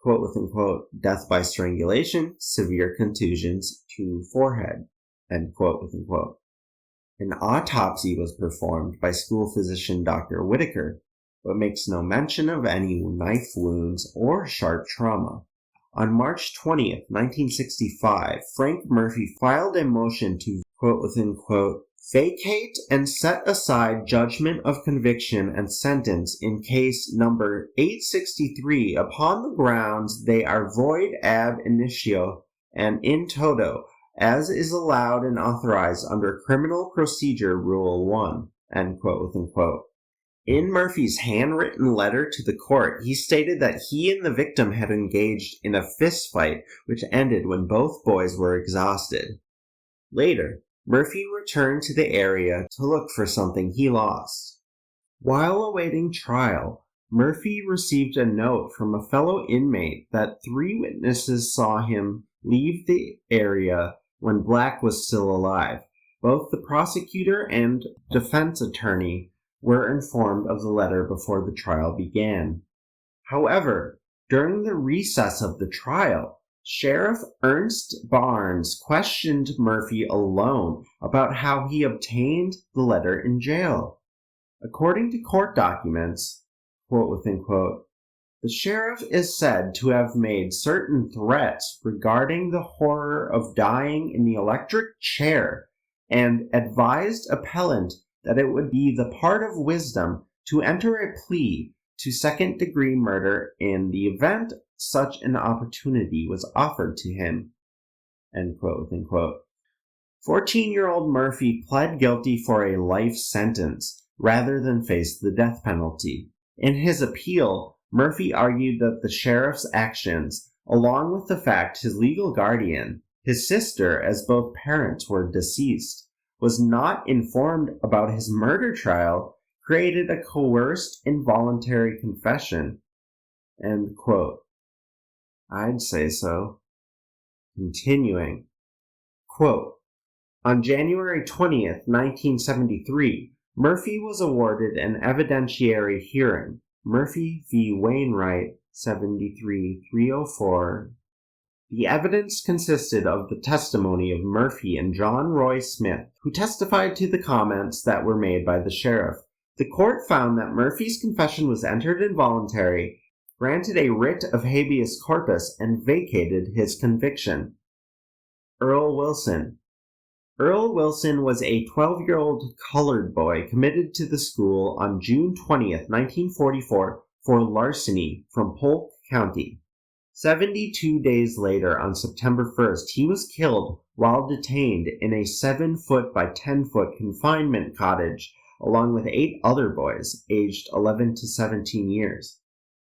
quote-within-quote, death by strangulation, severe contusions to forehead, end quote-within-quote. An autopsy was performed by school physician Dr. Whitaker, but makes no mention of any knife wounds or sharp trauma. On March 20th, 1965, Frank Murphy filed a motion to, quote-within-quote, vacate and set aside judgment of conviction and sentence in case number 863 upon the grounds they are void ab initio and in toto, as is allowed and authorized under Criminal Procedure Rule 1, end quote-within-quote. In Murphy's handwritten letter to the court, he stated that he and the victim had engaged in a fist fight which ended when both boys were exhausted. Later, Murphy returned to the area to look for something he lost. While awaiting trial, Murphy received a note from a fellow inmate that 3 witnesses saw him leave the area when Black was still alive. Both the prosecutor and defense attorney were informed of the letter before the trial began. However, during the recess of the trial, Sheriff Ernst Barnes questioned Murphy alone about how he obtained the letter in jail. According to court documents, quote within quote, the sheriff is said to have made certain threats regarding the horror of dying in the electric chair and advised appellant that it would be the part of wisdom to enter a plea to second-degree murder in the event such an opportunity was offered to him. End quote within quote. 14-year-old Murphy pled guilty for a life sentence rather than face the death penalty. In his appeal, Murphy argued that the sheriff's actions, along with the fact his legal guardian, his sister, as both parents were deceased, was not informed about his murder trial, created a coerced involuntary confession. End quote. I'd say so. Continuing. Quote, on January 20th, 1973, Murphy was awarded an evidentiary hearing, Murphy v. Wainwright, 73-304. The evidence consisted of the testimony of Murphy and John Roy Smith, who testified to the comments that were made by the sheriff. The court found that Murphy's confession was entered involuntary, granted a writ of habeas corpus, and vacated his conviction. Earl Wilson. Earl Wilson was a 12-year-old colored boy committed to the school on June 20th, 1944 for larceny from Polk County. 72 days later, on September 1st, he was killed while detained in a 7-foot by 10-foot confinement cottage along with 8 other boys aged 11 to 17 years.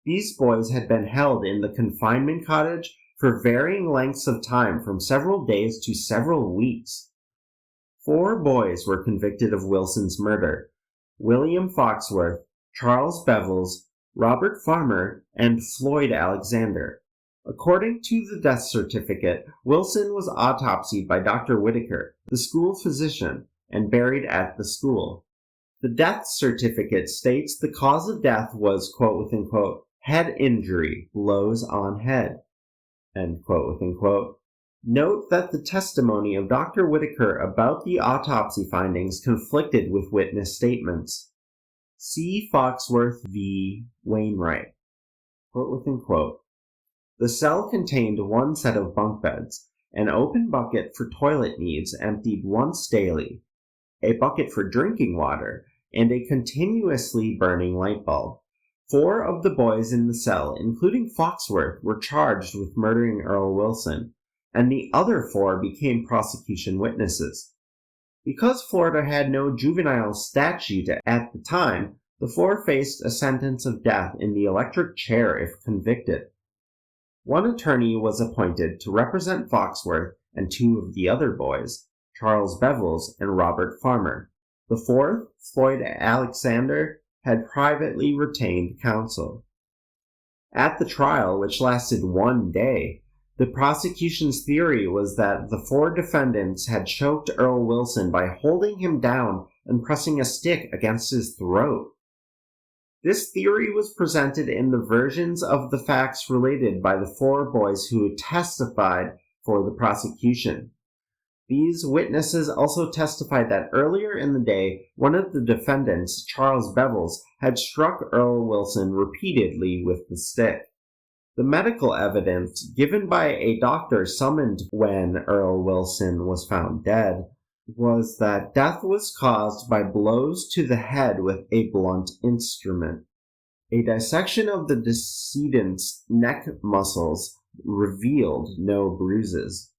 These boys had been held in the confinement cottage for varying lengths of time from several days to several weeks. 4 boys were convicted of Wilson's murder: William Foxworth, Charles Bevels, Robert Farmer, and Floyd Alexander. According to the death certificate, Wilson was autopsied by Dr. Whitaker, the school physician, and buried at the school. The death certificate states the cause of death was, quote within quote, head injury, blows on head, end quote within quote. Note that the testimony of Dr. Whitaker about the autopsy findings conflicted with witness statements. See Foxworth v. Wainwright, quote within quote. The cell contained 1 set of bunk beds, an open bucket for toilet needs emptied once daily, a bucket for drinking water, and a continuously burning light bulb. 4 of the boys in the cell, including Foxworth, were charged with murdering Earl Wilson, and the other 4 became prosecution witnesses. Because Florida had no juvenile statute at the time, the 4 faced a sentence of death in the electric chair if convicted. 1 attorney was appointed to represent Foxworth and 2 of the other boys, Charles Bevels and Robert Farmer. The 4th, Floyd Alexander, had privately retained counsel. At the trial, which lasted 1 day, the prosecution's theory was that the 4 defendants had choked Earl Wilson by holding him down and pressing a stick against his throat. This theory was presented in the versions of the facts related by the 4 boys who testified for the prosecution. These witnesses also testified that earlier in the day, one of the defendants, Charles Bevels, had struck Earl Wilson repeatedly with the stick. The medical evidence given by a doctor summoned when Earl Wilson was found dead was that death was caused by blows to the head with a blunt instrument. A dissection of the decedent's neck muscles revealed no bruises.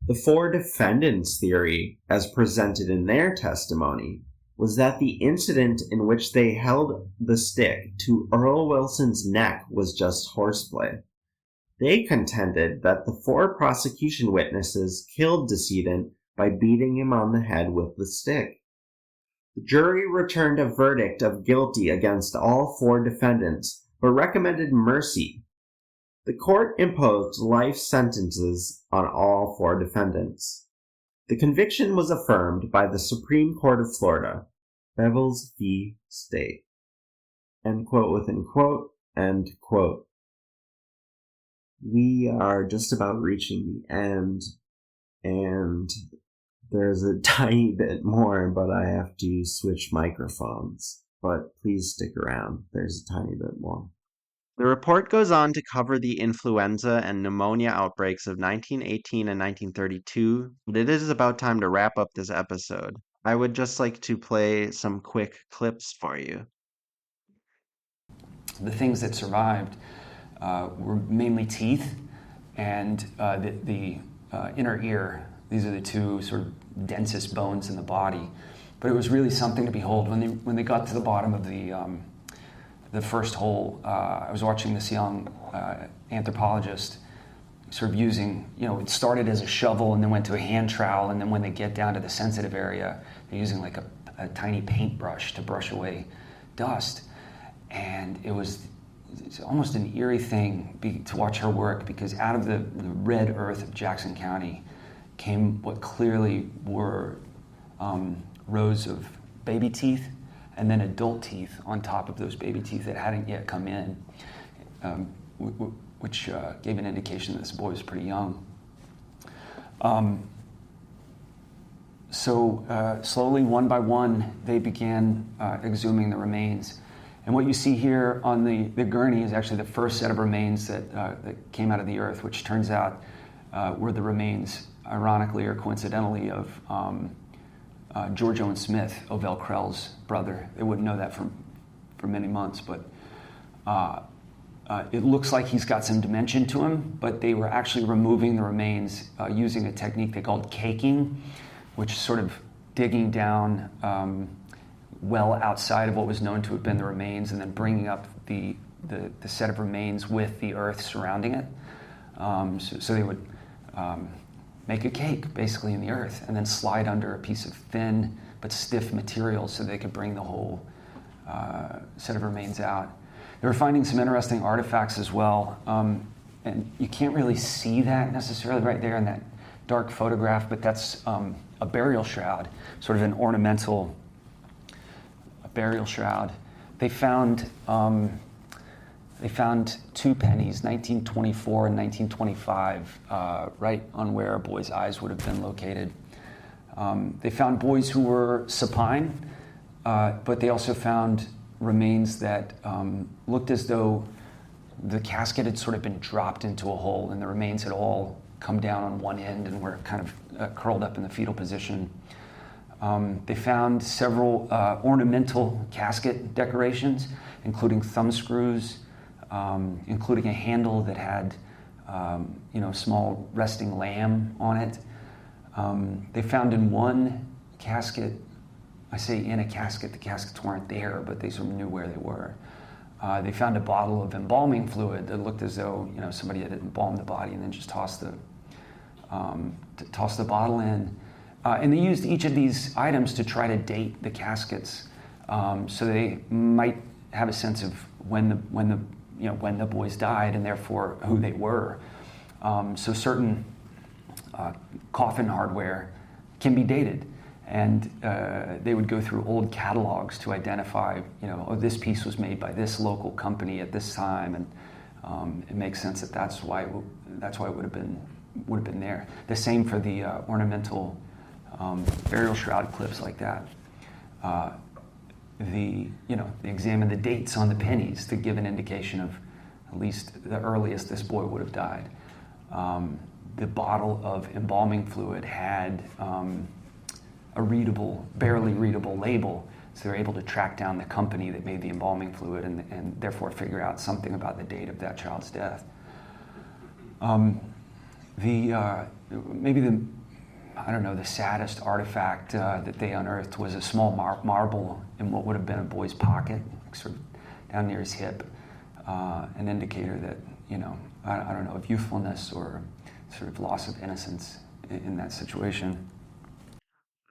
The 4 defendants' theory, as presented in their testimony, was that the incident in which they held the stick to Earl Wilson's neck was just horseplay. They contended that the 4 prosecution witnesses killed decedent by beating him on the head with the stick. The jury returned a verdict of guilty against all 4 defendants, but recommended mercy. The court imposed life sentences on all 4 defendants. The conviction was affirmed by the Supreme Court of Florida, Bevels v. State. End quote within quote, end quote. We are just about reaching the end, and there's a tiny bit more, but I have to switch microphones. But please stick around. There's a tiny bit more. The report goes on to cover the influenza and pneumonia outbreaks of 1918 and 1932, but it is about time to wrap up this episode. I would just like to play some quick clips for you. The things that survived were mainly teeth and the inner ear. These are the 2 sort of densest bones in the body. But it was really something to behold. When they got to the bottom of the first hole, I was watching this young anthropologist sort of using, it started as a shovel and then went to a hand trowel, and then when they get down to the sensitive area, they're using like a tiny paintbrush to brush away dust. And it's almost an eerie thing to watch her work, because out of the red earth of Jackson County came what clearly were rows of baby teeth and then adult teeth on top of those baby teeth that hadn't yet come in, which gave an indication that this boy was pretty young. So slowly, one by one, they began exhuming the remains. And what you see here on the gurney is actually the first set of remains that came out of the earth, which turns out were the remains, ironically or coincidentally, of George Owen Smith, Ovell Krell's brother. They wouldn't know that for many months, but it looks like he's got some dimension to him, but they were actually removing the remains using a technique they called caking, which is sort of digging down well outside of what was known to have been the remains, and then bringing up the set of remains with the earth surrounding it. So they would make a cake, basically, in the earth, and then slide under a piece of thin but stiff material so they could bring the whole set of remains out. They were finding some interesting artifacts as well, and you can't really see that necessarily right there in that dark photograph, but that's a burial shroud, sort of an ornamental burial shroud. They found 2 pennies, 1924 and 1925, right on where a boy's eyes would have been located. They found boys who were supine, but they also found remains that looked as though the casket had sort of been dropped into a hole, and the remains had all come down on one end and were kind of curled up in the fetal position. They found several ornamental casket decorations, including thumb screws, including a handle that had a small resting lamb on it. They found in one casket, I say in a casket, the caskets weren't there, but they sort of knew where they were. They found a bottle of embalming fluid that looked as though somebody had embalmed the body and then just tossed the bottle in. And they used each of these items to try to date the caskets, so they might have a sense of when the boys died, and therefore who they were. So certain coffin hardware can be dated, and they would go through old catalogs to identify, this piece was made by this local company at this time, and it makes sense that's why it would have been there. The same for the ornamental burial shroud clips like that. They examined the dates on the pennies to give an indication of at least the earliest this boy would have died. The bottle of embalming fluid had a barely readable label, so they're able to track down the company that made the embalming fluid and therefore figure out something about the date of that child's death. The saddest artifact that they unearthed was a small marble in what would have been a boy's pocket, sort of down near his hip, an indicator that, of youthfulness or sort of loss of innocence in that situation.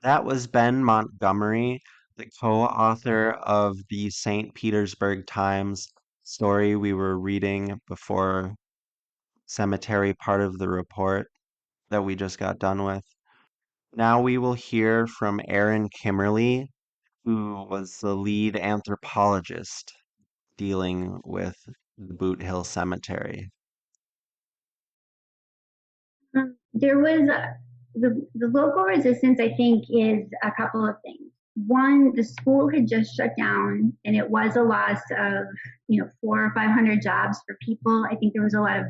That was Ben Montgomery, the co-author of the St. Petersburg Times story we were reading before cemetery part of the report that we just got done with. Now we will hear from Aaron Kimmerly, who was the lead anthropologist dealing with the Boot Hill Cemetery. There was the local resistance, I think, is a couple of things. One, the school had just shut down, and it was a loss of 400 or 500 jobs for people. I think there was a lot of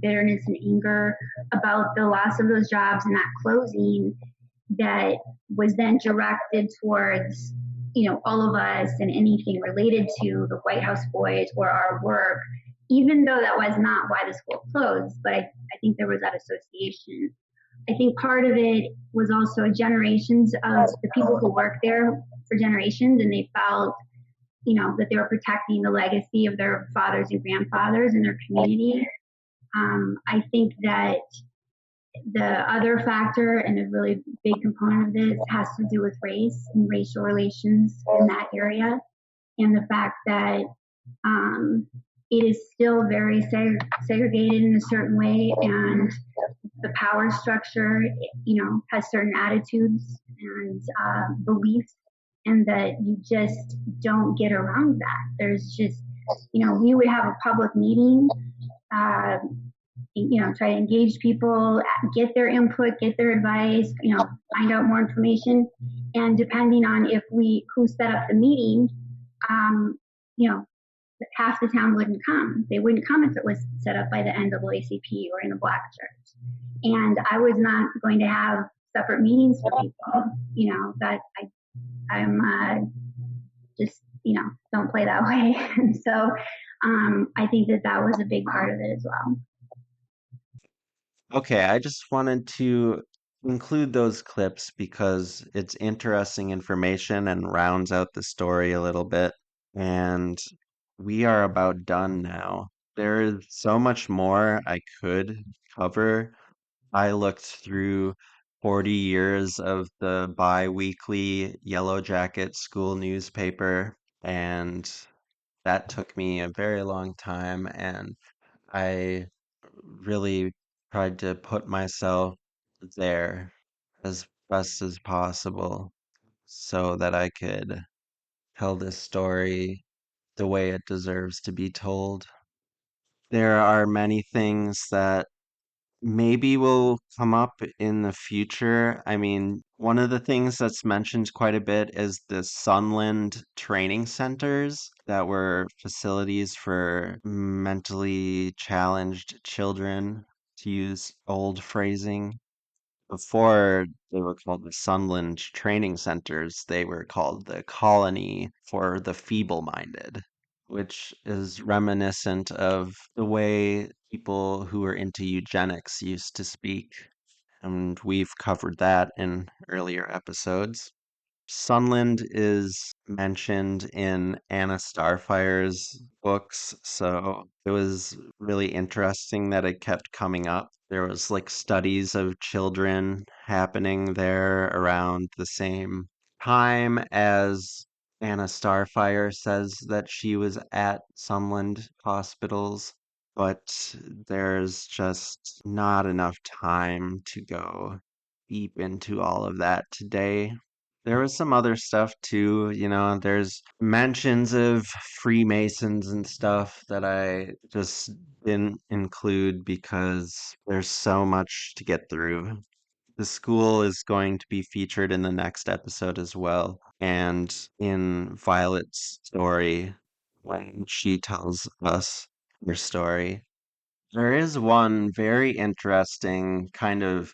bitterness and anger about the loss of those jobs and that closing that was then directed towards all of us and anything related to the White House boys or our work, even though that was not why the school closed. But I think there was that association. I think part of it was also generations of the people who worked there for generations, and they felt, that they were protecting the legacy of their fathers and grandfathers in their community. I think that the other factor and a really big component of this has to do with race and racial relations in that area, and the fact that it is still very segregated in a certain way, and the power structure, has certain attitudes and beliefs, and that you just don't get around that. There's just, we would have a public meeting, try to engage people, get their input, get their advice, find out more information, and depending on who set up the meeting, half the town wouldn't come. They wouldn't come if it was set up by the NAACP or in a black church. And I was not going to have separate meetings for people, that I'm just, don't play that way. And so I think that was a big part of it as well. Okay, I just wanted to include those clips because it's interesting information and rounds out the story a little bit. And we are about done now. There is so much more I could cover. I looked through 40 years of the bi-weekly Yellow Jacket school newspaper, and that took me a very long time, and I really tried to put myself there as best as possible so that I could tell this story the way it deserves to be told. There are many things that maybe will come up in the future. I mean, one of the things that's mentioned quite a bit is the Sunland training centers that were facilities for mentally challenged children, to use old phrasing. Before they were called the Sunland Training Centers, they were called the Colony for the Feeble-Minded, which is reminiscent of the way people who were into eugenics used to speak. And we've covered that in earlier episodes. Sunland is mentioned in Anna Starfire's books, so it was really interesting that it kept coming up. There was like studies of children happening there around the same time as Anna Starfire says that she was at Sunland hospitals, but there's just not enough time to go deep into all of that today. There was some other stuff too, there's mentions of Freemasons and stuff that I just didn't include because there's so much to get through. The school is going to be featured in the next episode as well, and in Violet's story, when she tells us her story. There is one very interesting kind of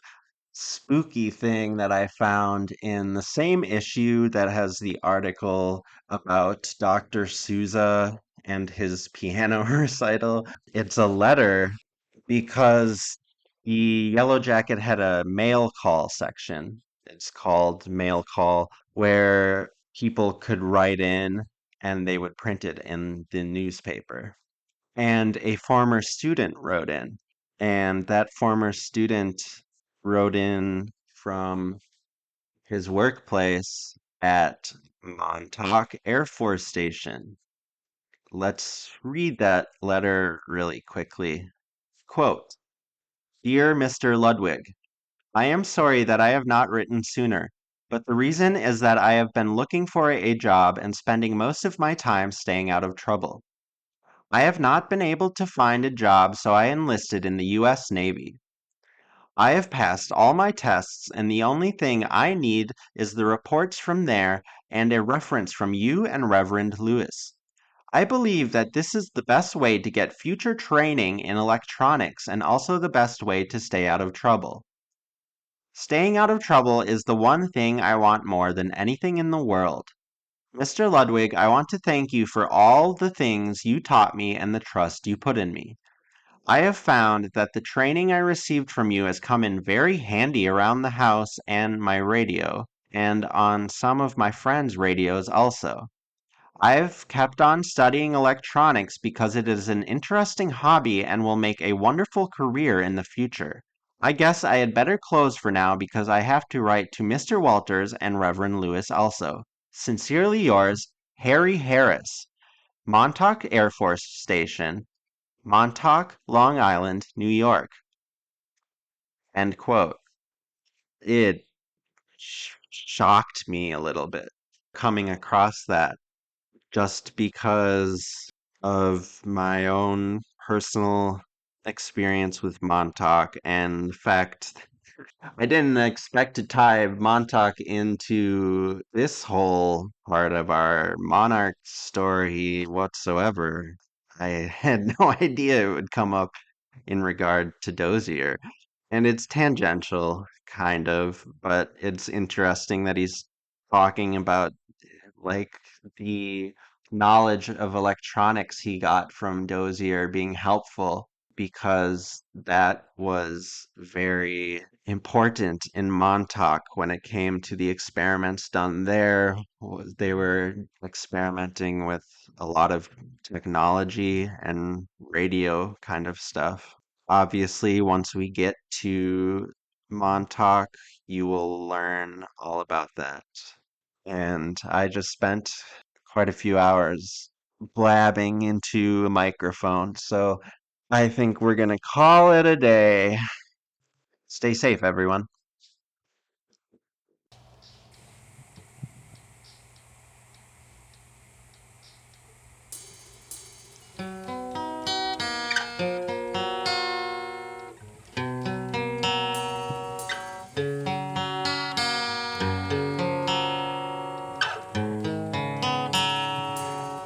spooky thing that I found in the same issue that has the article about Dr. Souza and his piano recital. It's a letter because the Yellow Jacket had a mail call section. It's called mail call, where people could write in and they would print it in the newspaper. And a former student wrote in, and that former student wrote in from his workplace at Montauk Air Force Station. Let's read that letter really quickly. Quote, Dear Mr. Ludwig, I am sorry that I have not written sooner, but the reason is that I have been looking for a job and spending most of my time staying out of trouble. I have not been able to find a job, so I enlisted in the U.S. Navy. I have passed all my tests, and the only thing I need is the reports from there and a reference from you and Reverend Lewis. I believe that this is the best way to get future training in electronics and also the best way to stay out of trouble. Staying out of trouble is the one thing I want more than anything in the world. Mr. Ludwig, I want to thank you for all the things you taught me and the trust you put in me. I have found that the training I received from you has come in very handy around the house and my radio, and on some of my friends' radios also. I've kept on studying electronics because it is an interesting hobby and will make a wonderful career in the future. I guess I had better close for now because I have to write to Mr. Walters and Reverend Lewis also. Sincerely yours, Harry Harris, Montauk Air Force Station, Montauk, Long Island, New York. End quote. It shocked me a little bit coming across that just because of my own personal experience with Montauk and the fact I didn't expect to tie Montauk into this whole part of our monarch story whatsoever. I had no idea it would come up in regard to Dozier. And it's tangential, kind of, but it's interesting that he's talking about like the knowledge of electronics he got from Dozier being helpful because that was very important in Montauk when it came to the experiments done there. They were experimenting with a lot of technology and radio kind of stuff. Obviously, once we get to Montauk, you will learn all about that. And I just spent quite a few hours blabbing into a microphone, so I think we're gonna call it a day. Stay safe, everyone.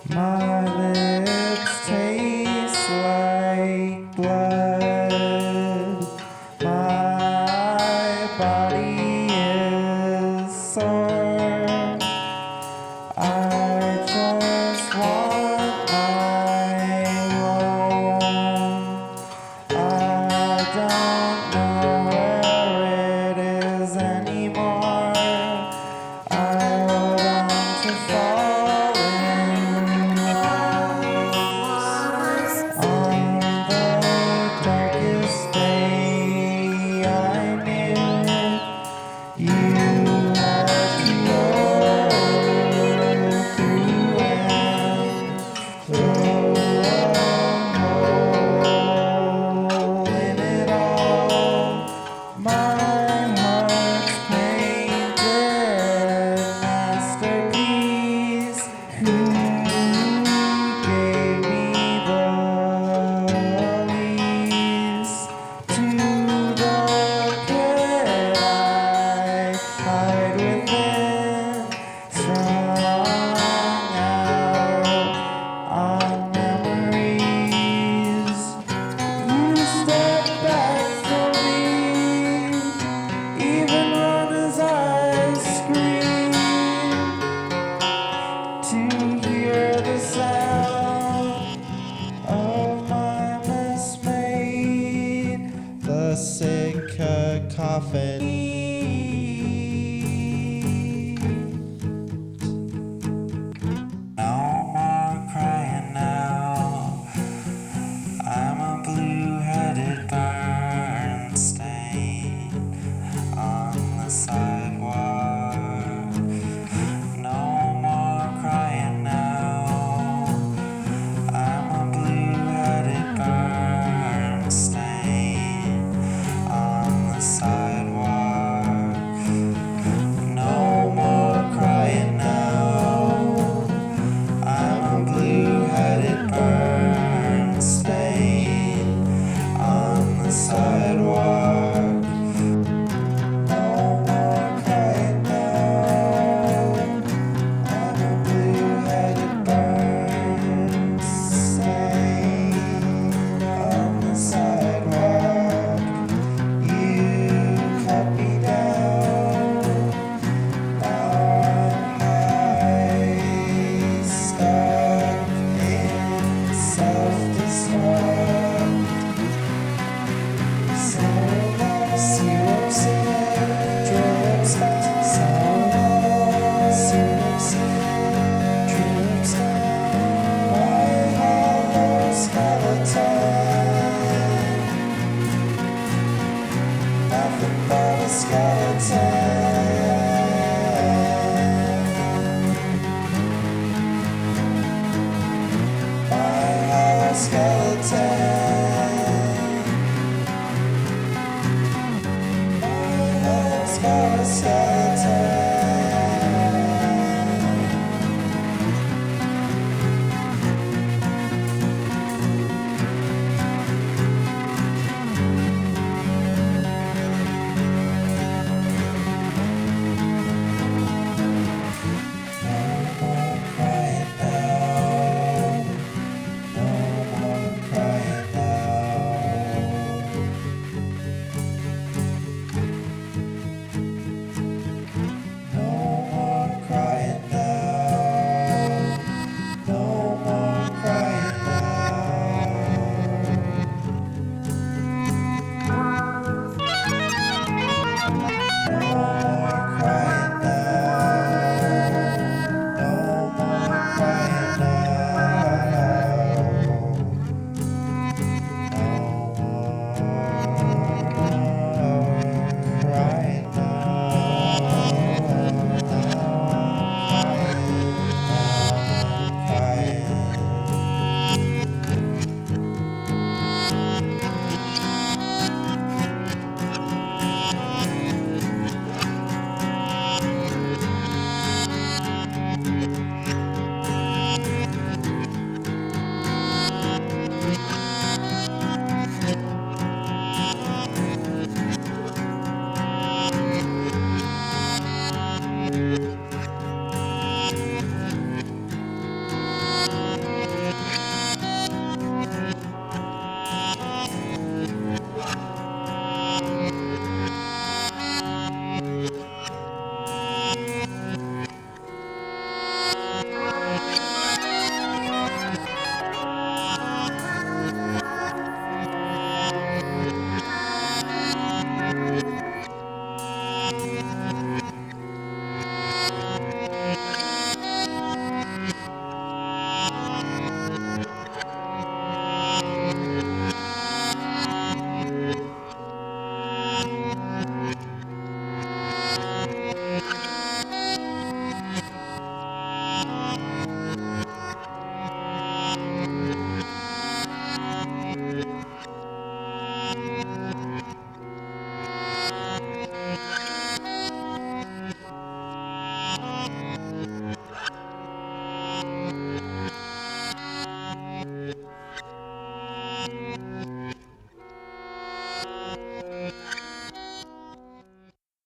My lips taste like blood. My body is sore.